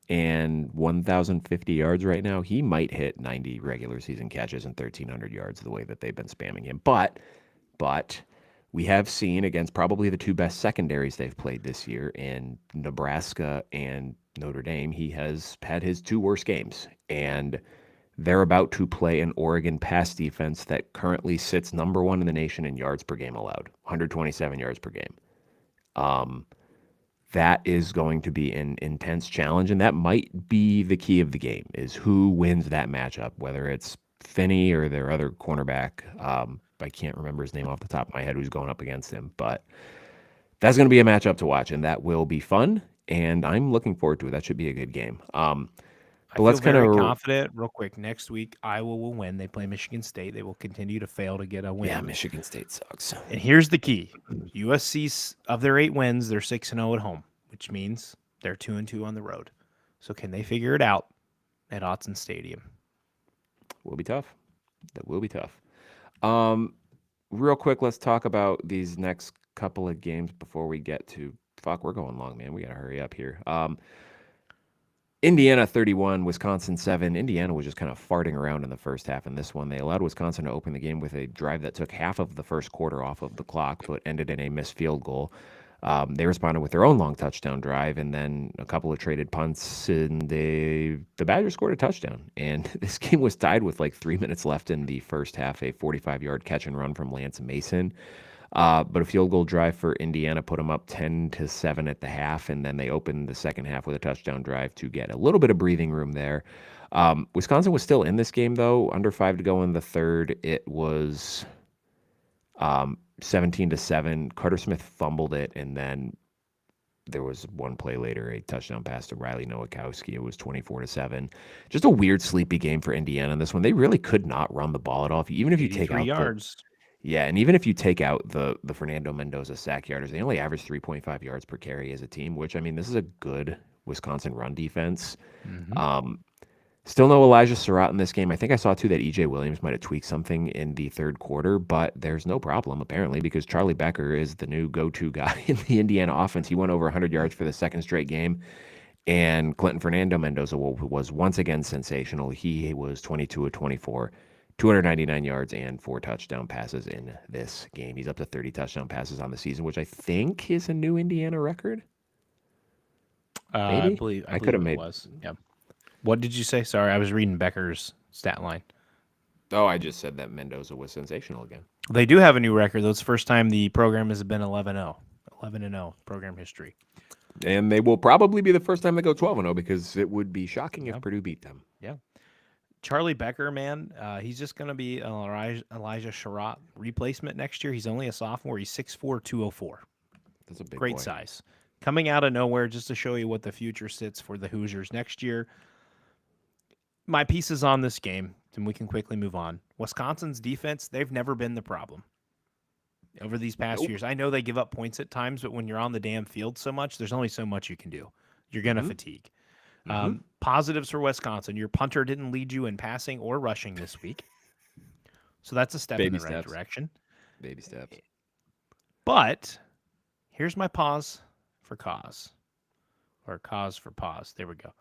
and 1,050 yards right now. He might hit 90 regular season catches and 1,300 yards the way that they've been spamming him. But we have seen against probably the two best secondaries they've played this year in Nebraska and Notre Dame, he has had his two worst games. And they're about to play an Oregon pass defense that currently sits number one in the nation in yards per game allowed, 127 yards per game. Um, that is going to be an intense challenge, and that might be the key of the game: is who wins that matchup, whether it's Finney or their other cornerback. I can't remember his name off the top of my head who's going up against him, but that's going to be a matchup to watch, and that will be fun. And I'm looking forward to it. That should be a good game. I But feel let's kind very of, confident. Real quick, next week Iowa will win. They play Michigan State. They will continue to fail to get a yeah, win. Michigan State sucks. And here's the key: USC's of their 8 wins, they're 6-0 at home, which means they're 2-2 on the road. So can they figure it out at Autzen Stadium? Will be tough. That will be tough. Um, Real quick, let's talk about these next couple of games before we get to. Fuck, we're going long, man. We gotta hurry up here. Indiana 31, Wisconsin 7. Indiana was just kind of farting around in the first half in this one. They allowed Wisconsin to open the game with a drive that took half of the first quarter off of the clock, but ended in a missed field goal. They responded with their own long touchdown drive and then a couple of traded punts, and the Badgers scored a touchdown. And this game was tied with like 3 minutes left in the first half, a 45-yard catch and run from Lance Mason. But a field goal drive for Indiana put them up 10-7 at the half, and then they opened the second half with a touchdown drive to get a little bit of breathing room there. Wisconsin was still in this game though, under 5 to go in the third. It was 17-7. Carter Smith fumbled it, and then there was one play later, a touchdown pass to Riley Nowakowski. It was 24-7. Just a weird, sleepy game for Indiana in this one. They really could not run the ball at all. Even if you take 83 out yards. yeah, and even if you take out the Fernando Mendoza sack yarders, they only average 3.5 yards per carry as a team, which I mean, this is a good Wisconsin run defense. Um, Still no Elijah Surratt in this game. I think I saw too that EJ Williams might have tweaked something in the third quarter, but there's no problem apparently because Charlie Becker is the new go-to guy in the Indiana offense. He went over 100 yards for the second straight game, and Clinton Fernando Mendoza was once again sensational. He was 22 of 24. 299 yards and 4 touchdown passes in this game. He's up to 30 touchdown passes on the season, which I think is a new Indiana record. I Maybe believe I could have it made. was. Yeah. What did you say? Sorry, I was reading Becker's stat line. Oh, I just said that Mendoza was sensational again. They do have a new record. That's the first time the program has been 11-0. 11-0 program history. And they will probably be the first time they go 12-0 because it would be shocking if Purdue beat them. Yeah. Charlie Becker, man, he's just going to be an Elijah Surratt replacement next year. He's only a sophomore. He's 6'4", 204. That's a big Great boy. size. coming out of nowhere just to show you what the future sits for the Hoosiers next year. My piece is on this game, and we can quickly move on. Wisconsin's defense, they've never been the problem over these past Nope. years. I know they give up points at times, but when you're on the damn field so much, there's only so much you can do. You're going to Mm-hmm. fatigue. Mm-hmm. Positives for Wisconsin. Your punter didn't lead you in passing or rushing this week. So that's a step in Baby the right steps. direction. Baby steps. But here's my pause for cause. Or cause for pause. There we go.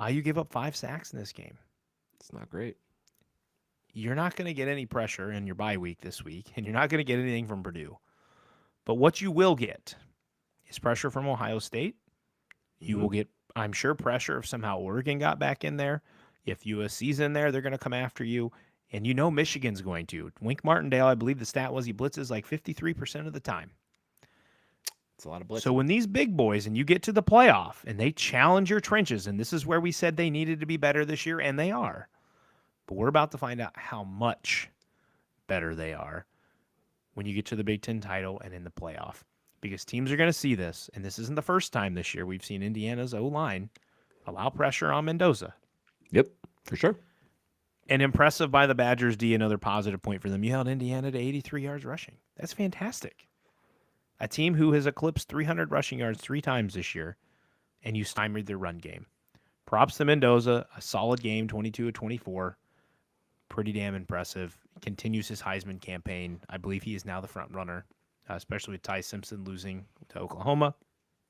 You gave up 5 sacks in this game. It's not great. You're not going to get any pressure in your bye week this week, and you're not going to get anything from Purdue. But what you will get is pressure from Ohio State. You will get, I'm sure, pressure if somehow Oregon got back in there. If USC's in there, they're going to come after you. And you know Michigan's going to. Wink Martindale, I believe the stat was he blitzes like 53% of the time. It's a lot of blitzing. So when these big boys and you get to the playoff and they challenge your trenches, and this is where we said they needed to be better this year, and they are. But we're about to find out how much better they are when you get to the Big Ten title and in the playoff. Because teams are going to see this, and this isn't the first time this year we've seen Indiana's O-line allow pressure on Mendoza. Yep, for sure. And impressive by the Badgers D, another positive point for them. You held Indiana to 83 yards rushing. That's fantastic. A team who has eclipsed 300 rushing yards 3 times this year, and you stymied their run game. Props to Mendoza, a solid game, 22 of 24. Pretty damn impressive. Continues his Heisman campaign. I believe he is now the front runner, especially with Ty Simpson losing to Oklahoma.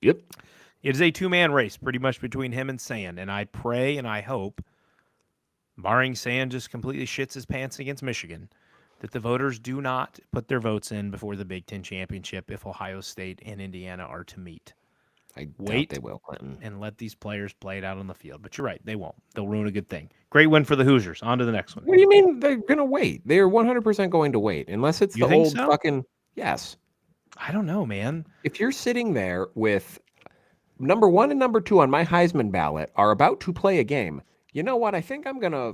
Yep. It is a 2-man race pretty much between him and Sand, and I pray and I hope, barring Sand just completely shits his pants against Michigan, that the voters do not put their votes in before the Big Ten championship if Ohio State and Indiana are to meet. I Wait doubt they will, Clinton. and let these players play it out on the field. But you're right, they won't. They'll ruin a good thing. Great win for the Hoosiers. On to the next one. What do you mean they're going to wait? They're 100% going to wait, unless it's You the think old so? fucking yes. I don't know, man. If you're sitting there with number 1 and number 2 on my Heisman ballot are about to play a game, you know what? I think I'm gonna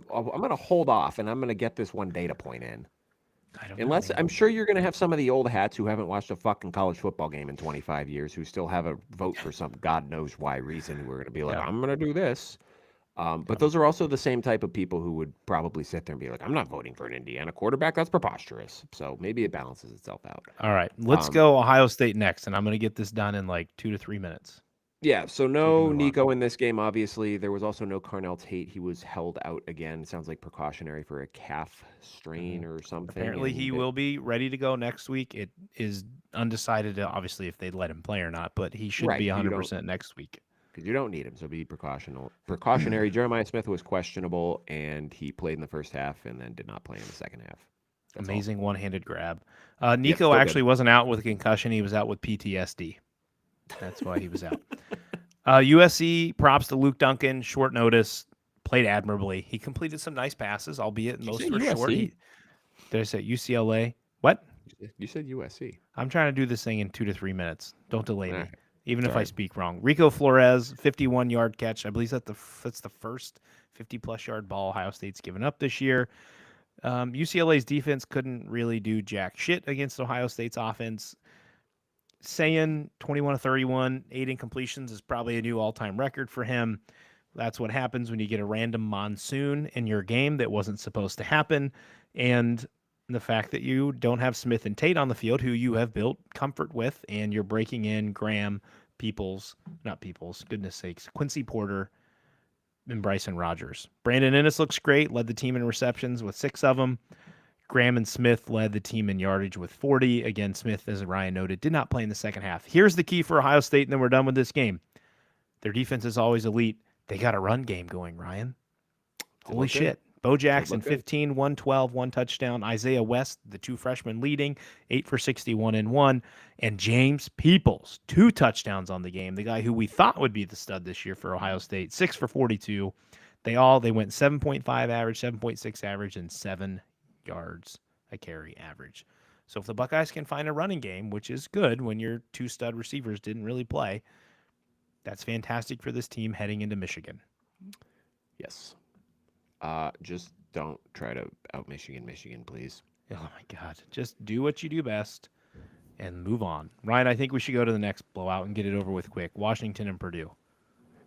hold off and I'm gonna get this one data point in. I don't Unless know, I'm sure you're gonna have some of the old hats who haven't watched a fucking college football game in 25 years who still have a vote for some God knows why reason who are gonna be like, Yeah. I'm gonna do this. But those are also the same type of people who would probably sit there and be like, I'm not voting for an Indiana quarterback. That's preposterous. So maybe it balances itself out. All right, let's go Ohio State next, and I'm going to get this done in like 2 to 3 minutes. Yeah, so we can no move Nico in this game, obviously. There was also no Carnell Tate. He was held out again. Sounds like precautionary for a calf strain or something. Apparently, he and will be ready to go next week. It is undecided, obviously, if they'd let him play or not, but he should Right, be you don't- 100% next week. Because you don't need him, so be precautionary. Jeremiah Smith was questionable, and he played in the first half and then did not play in the second half. That's all. Amazing one-handed grab. Nico still good. actually wasn't out with a concussion. He was out with PTSD. That's why he was out. USC, props to Luke Duncan. Short notice, played admirably. He completed some nice passes, albeit Did you most say were short. USC? Did I say UCLA? What? You said USC. I'm trying to do this thing in 2 to 3 minutes. Don't delay me, All right. even if I Sorry. speak wrong. Rico Flores, 51-yard catch. I believe that's the first 50-plus yard ball Ohio State's given up this year. UCLA's defense couldn't really do jack shit against Ohio State's offense. Saying 21 to 31, 8 incompletions is probably a new all-time record for him. That's what happens when you get a random monsoon in your game that wasn't supposed to happen. And the fact that you don't have Smith and Tate on the field, who you have built comfort with, and you're breaking in Graham, goodness sakes, Quincy Porter, and Bryson Rogers. Brandon Ennis looks great, led the team in receptions with 6 of them. Graham and Smith led the team in yardage with 40. Again, Smith, as Ryan noted, did not play in the second half. Here's the key for Ohio State, and then we're done with this game. Their defense is always elite. They got a run game going, Ryan. Holy shit. Bo Jackson, 15, 112, 1 touchdown. Isaiah West, the 2 freshmen leading, 8 for 61 and 1. And James Peoples, 2 touchdowns on the game. The guy who we thought would be the stud this year for Ohio State, 6 for 42. They went 7.5 average, 7.6 average, and 7 yards a carry average. So if the Buckeyes can find a running game, which is good when your 2 stud receivers didn't really play, that's fantastic for this team heading into Michigan. Yes. Just don't try to out Michigan, please. Oh my God. Just do what you do best and move on. Ryan, I think we should go to the next blowout and get it over with quick. Washington and Purdue.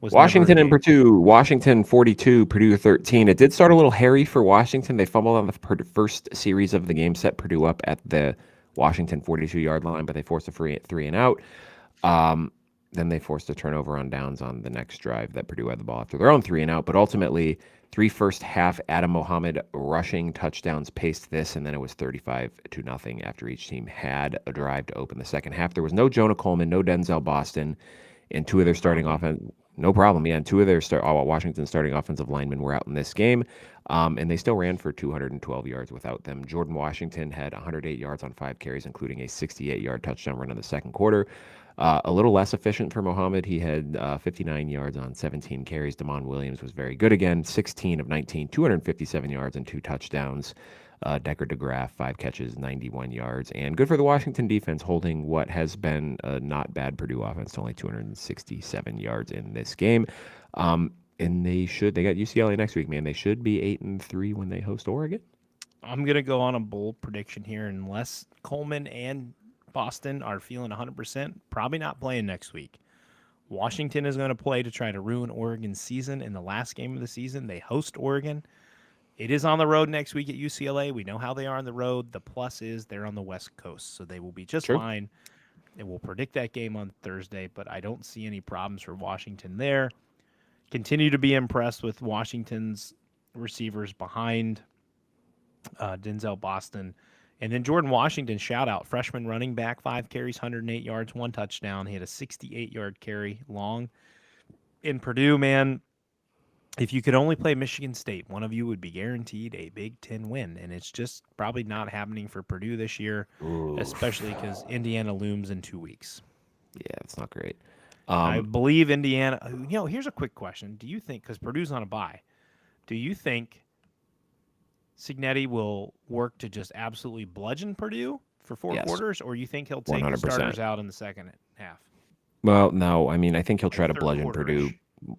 Washington and Purdue. Washington 42, Purdue 13. It did start a little hairy for Washington. They fumbled on the first series of the game, set Purdue up at the Washington 42-yard line, but they forced a three and out. Then they forced a turnover on downs on the next drive that Purdue had the ball after their own 3 and out. But ultimately, 3 first half Adam Mohammed rushing touchdowns paced this, and then it was 35-0 after each team had a drive to open the second half. There was no Jonah Coleman, no Denzel Boston, and 2 of their starting offense. No problem, yeah. And 2 of their Washington's starting offensive linemen were out in this game, and they still ran for 212 yards without them. Jordan Washington had 108 yards on 5 carries, including a 68-yard touchdown run in the second quarter. A little less efficient for Mohammed. He had 59 yards on 17 carries. Damon Williams was very good again, 16 of 19, 257 yards and 2 touchdowns. Decker DeGraff, 5 catches, 91 yards. And good for the Washington defense, holding what has been a not bad Purdue offense to only 267 yards in this game. And they got UCLA next week, man. They should be 8-3 when they host Oregon. I'm going to go on a bold prediction here. Unless Coleman and Boston are feeling 100%, probably not playing next week. Washington is going to play to try to ruin Oregon's season. In the last game of the season, they host Oregon. It is on the road next week at UCLA. We know how they are on the road. The plus is they're on the West Coast, so they will be just fine. And we'll predict that game on Thursday, but I don't see any problems for Washington there. Continue to be impressed with Washington's receivers behind Denzel Boston. And then Jordan Washington, shout out, freshman running back, 5 carries, 108 yards, 1 touchdown. He had a 68-yard carry long. In Purdue, man, if you could only play Michigan State, one of you would be guaranteed a Big Ten win. And it's just probably not happening for Purdue this year, especially because Indiana looms in 2 weeks. Yeah, it's not great. I believe Indiana. Here's a quick question. Do you think, because Purdue's on a bye, do you think Cignetti will work to just absolutely bludgeon Purdue for 4 quarters, or you think he'll take 100%. The starters out in the second half? Well, no. I mean, I think he'll try to bludgeon Purdue.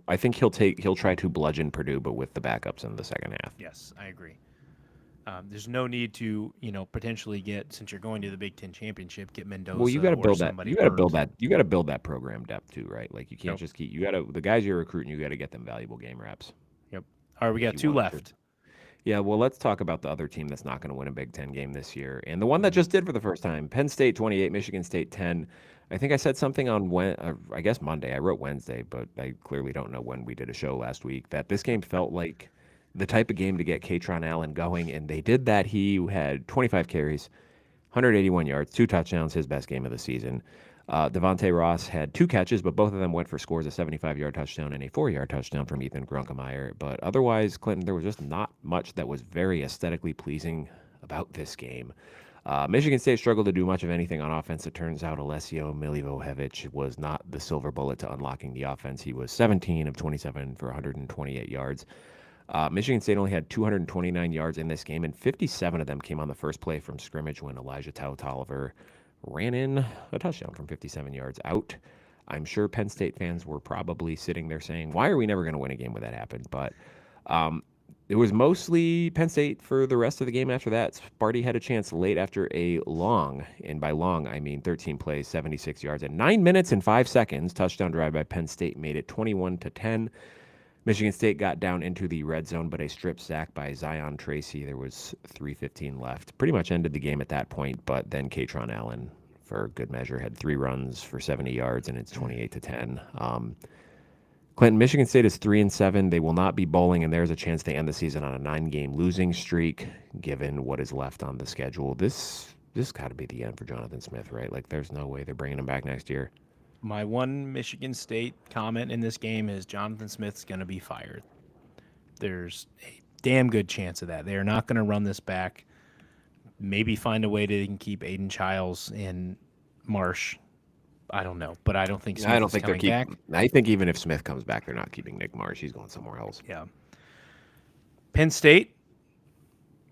I think he'll try to bludgeon Purdue, but with the backups in the second half. Yes, I agree. There's no need to, potentially get, since you're going to the Big Ten championship, get Mendoza. Well, you got to build that. You got to build that. You got to build that program depth too, right? Like you can't just keep. You got to the guys you're recruiting. You got to get them valuable game reps. Yep. All right, we got 2 left. Yeah, well, let's talk about the other team that's not going to win a Big Ten game this year, and the one that just did for the first time. Penn State 28, Michigan State 10. I think I said something on I guess Monday. I wrote Wednesday, but I clearly don't know when we did a show last week. That this game felt like the type of game to get Katron Allen going, and they did that. He had 25 carries, 181 yards, 2 touchdowns, his best game of the season. Devontae Ross had 2 catches, but both of them went for scores, a 75-yard touchdown and a 4-yard touchdown from Ethan Grunkemeyer. But otherwise, Clinton, there was just not much that was very aesthetically pleasing about this game. Michigan State struggled to do much of anything on offense. It turns out Alessio Milivojevic was not the silver bullet to unlocking the offense. He was 17 of 27 for 128 yards. Michigan State only had 229 yards in this game, and 57 of them came on the first play from scrimmage when Elijah Tout-Oliver ran in a touchdown from 57 yards out. I'm sure Penn State fans were probably sitting there saying, why are we never going to win a game when that happens? But it was mostly Penn State for the rest of the game after that. Sparty had a chance late after a long, and by long, I mean 13 plays, 76 yards, and 9 minutes and 5 seconds. Touchdown drive by Penn State made it 21-10. Michigan State got down into the red zone, but a strip sack by Zion Tracy. There was 3:15 left. Pretty much ended the game at that point, but then Katron Allen, for good measure, had 3 runs for 70 yards, and it's 28-10. Clinton, Michigan State is 3-7. They will not be bowling, and there's a chance they end the season on a 9-game losing streak, given what is left on the schedule. This got to be the end for Jonathan Smith, right? Like, there's no way they're bringing him back next year. My one Michigan State comment in this game is Jonathan Smith's going to be fired. There's a damn good chance of that. They are not going to run this back. Maybe find a way to keep Aiden Childs and Marsh. I don't know, but I don't think Smith is coming back. I think even if Smith comes back, they're not keeping Nick Marsh. He's going somewhere else. Yeah. Penn State,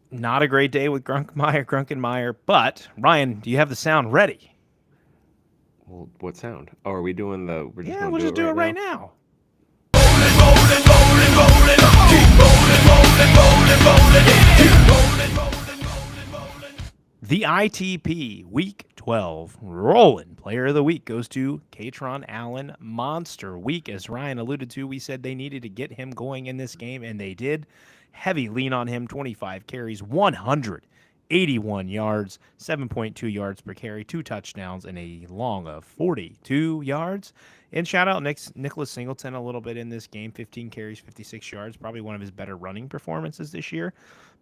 not a great day with Grunkemeyer, but Ryan, do you have the sound ready? Well, what sound? Oh, are we doing the... We'll just do it right now. The ITP Week 12, rolling player of the week goes to Katron Allen. Monster week, as Ryan alluded to. We said they needed to get him going in this game, and they did. Heavy lean on him, 25 carries, 181 yards, 7.2 yards per carry, 2 touchdowns, and a long of 42 yards. And shout out Nicholas Singleton a little bit in this game, 15 carries, 56 yards, probably one of his better running performances this year.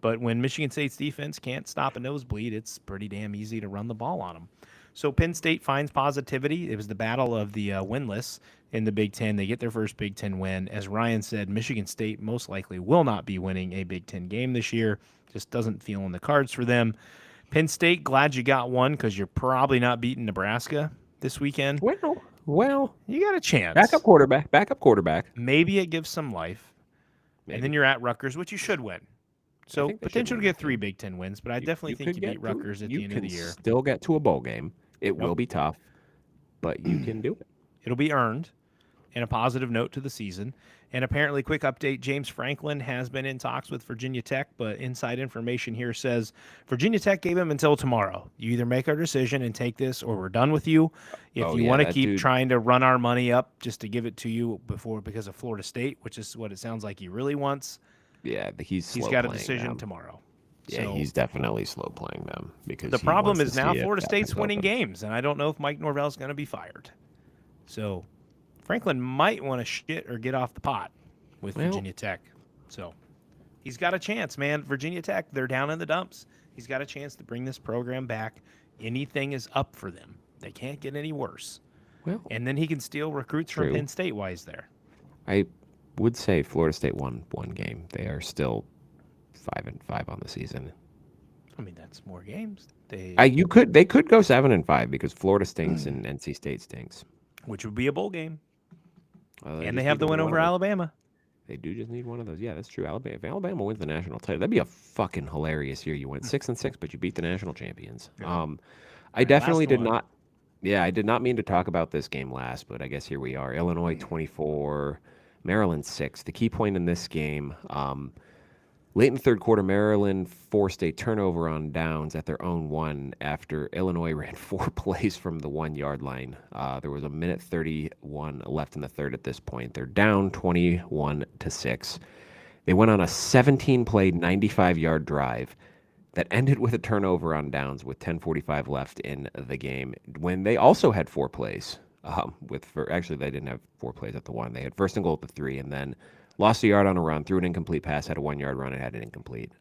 But when Michigan State's defense can't stop a nosebleed, it's pretty damn easy to run the ball on them. So Penn State finds positivity. It was the battle of the winless in the Big Ten. They get their first Big Ten win. As Ryan said, Michigan State most likely will not be winning a Big Ten game this year. Just doesn't feel in the cards for them. Penn State, glad you got one because you're probably not beating Nebraska this weekend. Well, you got a chance. Backup quarterback. Maybe it gives some life. Maybe. And then you're at Rutgers, which you should win. So potential to get 3 Big Ten wins, but I definitely think you beat Rutgers at the end of the year. You can still get to a bowl game. It will be tough, but you can do it. It'll be earned, and a positive note to the season. And apparently, quick update, James Franklin has been in talks with Virginia Tech, but inside information here says Virginia Tech gave him until tomorrow. You either make our decision and take this, or we're done with you. If you want to keep trying to run our money up just to give it to you because of Florida State, which is what it sounds like he really wants. Yeah, he's got a decision tomorrow. Yeah, he's definitely slow playing them because the problem is now Florida State's winning games, and I don't know if Mike Norvell's going to be fired. So Franklin might want to shit or get off the pot with Virginia Tech. So he's got a chance, man. Virginia Tech, they're down in the dumps. He's got a chance to bring this program back. Anything is up for them. They can't get any worse. Well, and then he can steal recruits from Penn State while he's there. I would say Florida State won one game. They are still 5-5 on the season. I mean, that's more games. They could go 7-5 because Florida stinks and NC State stinks, which would be a bowl game. And they have the win over Alabama. They do just need one of those. Yeah, that's true. If Alabama wins the national title, that'd be a fucking hilarious year. You went 6-6, but you beat the national champions. Yeah. I definitely did not. Yeah, I did not mean to talk about this game last, but I guess here we are. Illinois 24, Maryland 6. The key point in this game, late in the third quarter, Maryland forced a turnover on downs at their own 1 after Illinois ran 4 plays from the 1-yard line. There was a minute 31 left in the third at this point. They're down 21-6. They went on a 17-play, 95-yard drive that ended with a turnover on downs with 10:45 left in the game, when they also had 4 plays. Actually, they didn't have 4 plays at the 1. They had first and goal at the 3, and then lost a yard on a run, threw an incomplete pass, had a 1-yard run, and had it incomplete.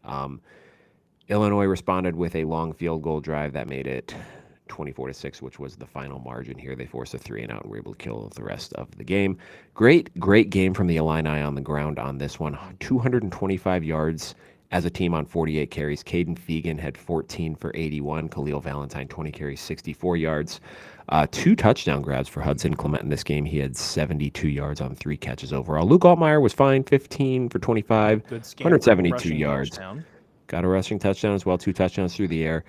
Illinois responded with a long field goal drive that made it 24-6, which was the final margin here. They forced a 3-and-out and were able to kill the rest of the game. Great game from the Illini on the ground on this one. 225 yards as a team on 48 carries. Caden Fegan had 14 for 81. Khalil Valentine, 20 carries, 64 yards. 2 touchdown grabs for Hudson Clement in this game. He had 72 yards on 3 catches overall. Luke Altmaier was fine, 15 for 25, 172 yards. Touchdown. Got a rushing touchdown as well, 2 touchdowns through the air.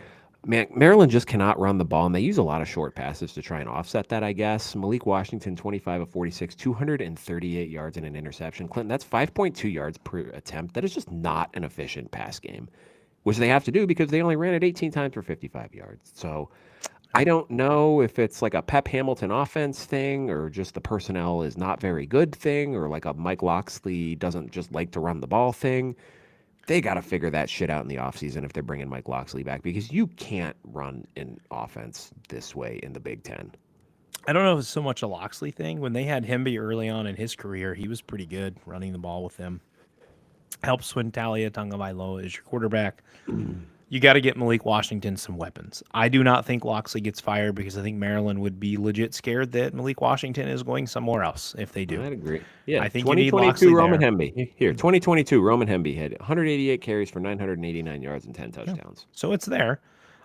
Man, Maryland just cannot run the ball, and they use a lot of short passes to try and offset that, I guess. Malik Washington, 25 of 46, 238 yards and an interception. Clinton, that's 5.2 yards per attempt. That is just not an efficient pass game, which they have to do because they only ran it 18 times for 55 yards. So I don't know if it's like a Pep Hamilton offense thing or just the personnel is not very good thing or like a Mike Locksley doesn't just like to run the ball thing. They got to figure that shit out in the offseason if they're bringing Mike Locksley back, because you can't run an offense this way in the Big Ten. I don't know if it's so much a Locksley thing. When they had Hemby early on in his career, he was pretty good running the ball with them. Helps when Talia Tagovailoa is your quarterback. You got to get Malik Washington some weapons. I do not think Locksley gets fired because I think Maryland would be legit scared that Malik Washington is going somewhere else if they do. I'd agree. Yeah, I think 2022 Roman Hemby. Here, 2022 Roman Hemby had 188 carries for 989 yards and 10 touchdowns. So it's there.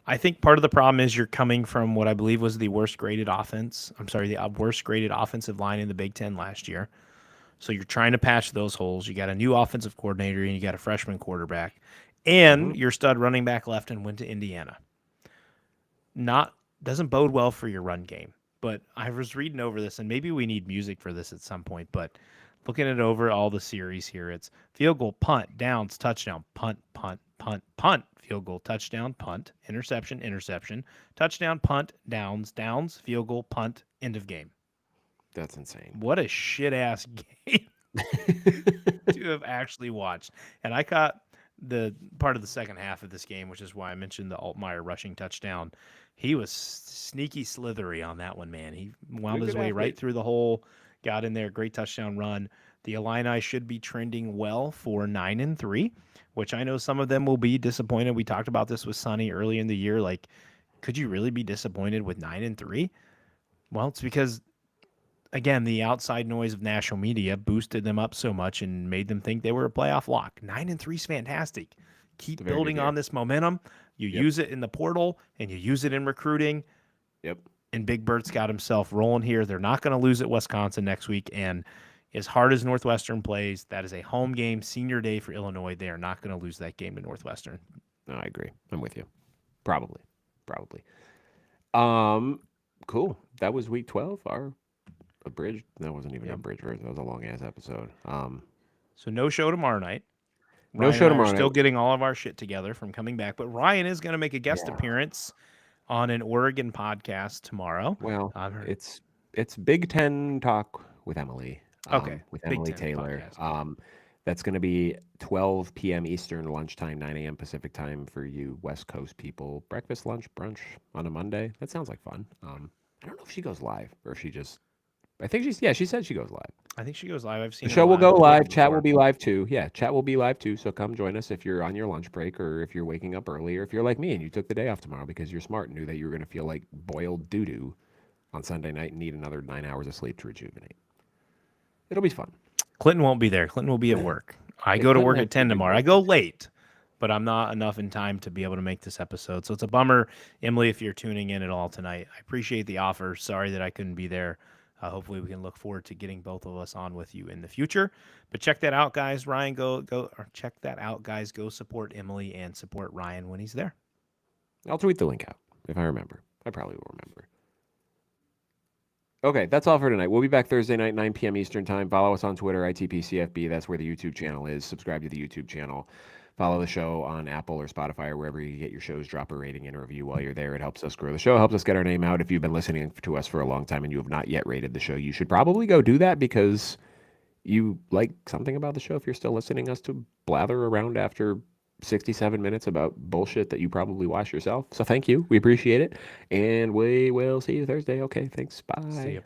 I think part of the problem is you're coming from what I believe was the worst graded offense. The worst graded offensive line in the Big Ten last year. So you're trying to patch those holes. You got a new offensive coordinator and you got a freshman quarterback. And your stud running back left and went to Indiana. Doesn't bode well for your run game. But I was reading over this, and maybe we need music for this at some point. But looking at over all the series here, it's field goal, punt, downs, touchdown, punt, punt, punt, punt, field goal, touchdown, punt, interception, interception, touchdown, punt, downs, downs, field goal, punt, end of game. That's insane. What a shit ass game to have actually watched. And I caught the part of the second half of this game, which is why I mentioned the Altmaier rushing touchdown. He was sneaky slithery on that one, man. He wound his way right through the hole, got in there, great touchdown run. The Illini should be trending well for 9-3, which I know some of them will be disappointed. We talked about this with Sonny early in the year. Like, could you really be disappointed with 9-3? Well, it's because, again, the outside noise of national media boosted them up so much and made them think they were a playoff lock. 9-3 is fantastic. Keep building on this momentum. You use it in the portal and you use it in recruiting. Yep. And Big Bert's got himself rolling here. They're not going to lose at Wisconsin next week. And as hard as Northwestern plays, that is a home game, senior day for Illinois. They are not going to lose that game to Northwestern. No, I agree. I'm with you. Probably. Cool. That was week 12. Our abridged. That wasn't even an abridged version. That was a long ass episode. So no show tomorrow night. No show tomorrow night. Still getting all of our shit together from coming back, but Ryan is going to make a guest appearance on an Oregon podcast tomorrow. Well, it's Big Ten Talk with Emily. With Emily Taylor. That's going to be 12 p.m. Eastern, lunchtime, 9 a.m. Pacific time for you West Coast people. Breakfast, lunch, brunch on a Monday. That sounds like fun. I don't know if she goes live or if she just. I think she said she goes live. I think she goes live. I've seen the show will go live. Chat will be live too. Yeah, chat will be live too. So come join us if you're on your lunch break or if you're waking up early or if you're like me and you took the day off tomorrow because you're smart and knew that you were going to feel like boiled doo-doo on Sunday night and need another 9 hours of sleep to rejuvenate. It'll be fun. Clinton won't be there. Clinton will be at work. I go to work at 10 tomorrow. I go late, but I'm not enough in time to be able to make this episode. So it's a bummer. Emily, if you're tuning in at all tonight, I appreciate the offer. Sorry that I couldn't be there. Hopefully we can look forward to getting both of us on with you in the future. But check that out, guys. Ryan, check that out, guys. Go support Emily and support Ryan when he's there. I'll tweet the link out if I remember. I probably will remember. Okay, that's all for tonight. We'll be back Thursday night, 9 p.m. Eastern Time. Follow us on Twitter, ITPCFB. That's where the YouTube channel is. Subscribe to the YouTube channel. Follow the show on Apple or Spotify or wherever you get your shows. Drop a rating and a review while you're there. It helps us grow the show. It helps us get our name out. If you've been listening to us for a long time and you have not yet rated the show, you should probably go do that because you like something about the show if you're still listening us to blather around after 67 minutes about bullshit that you probably watched yourself. So thank you. We appreciate it. And we will see you Thursday. Okay, thanks. Bye. See you.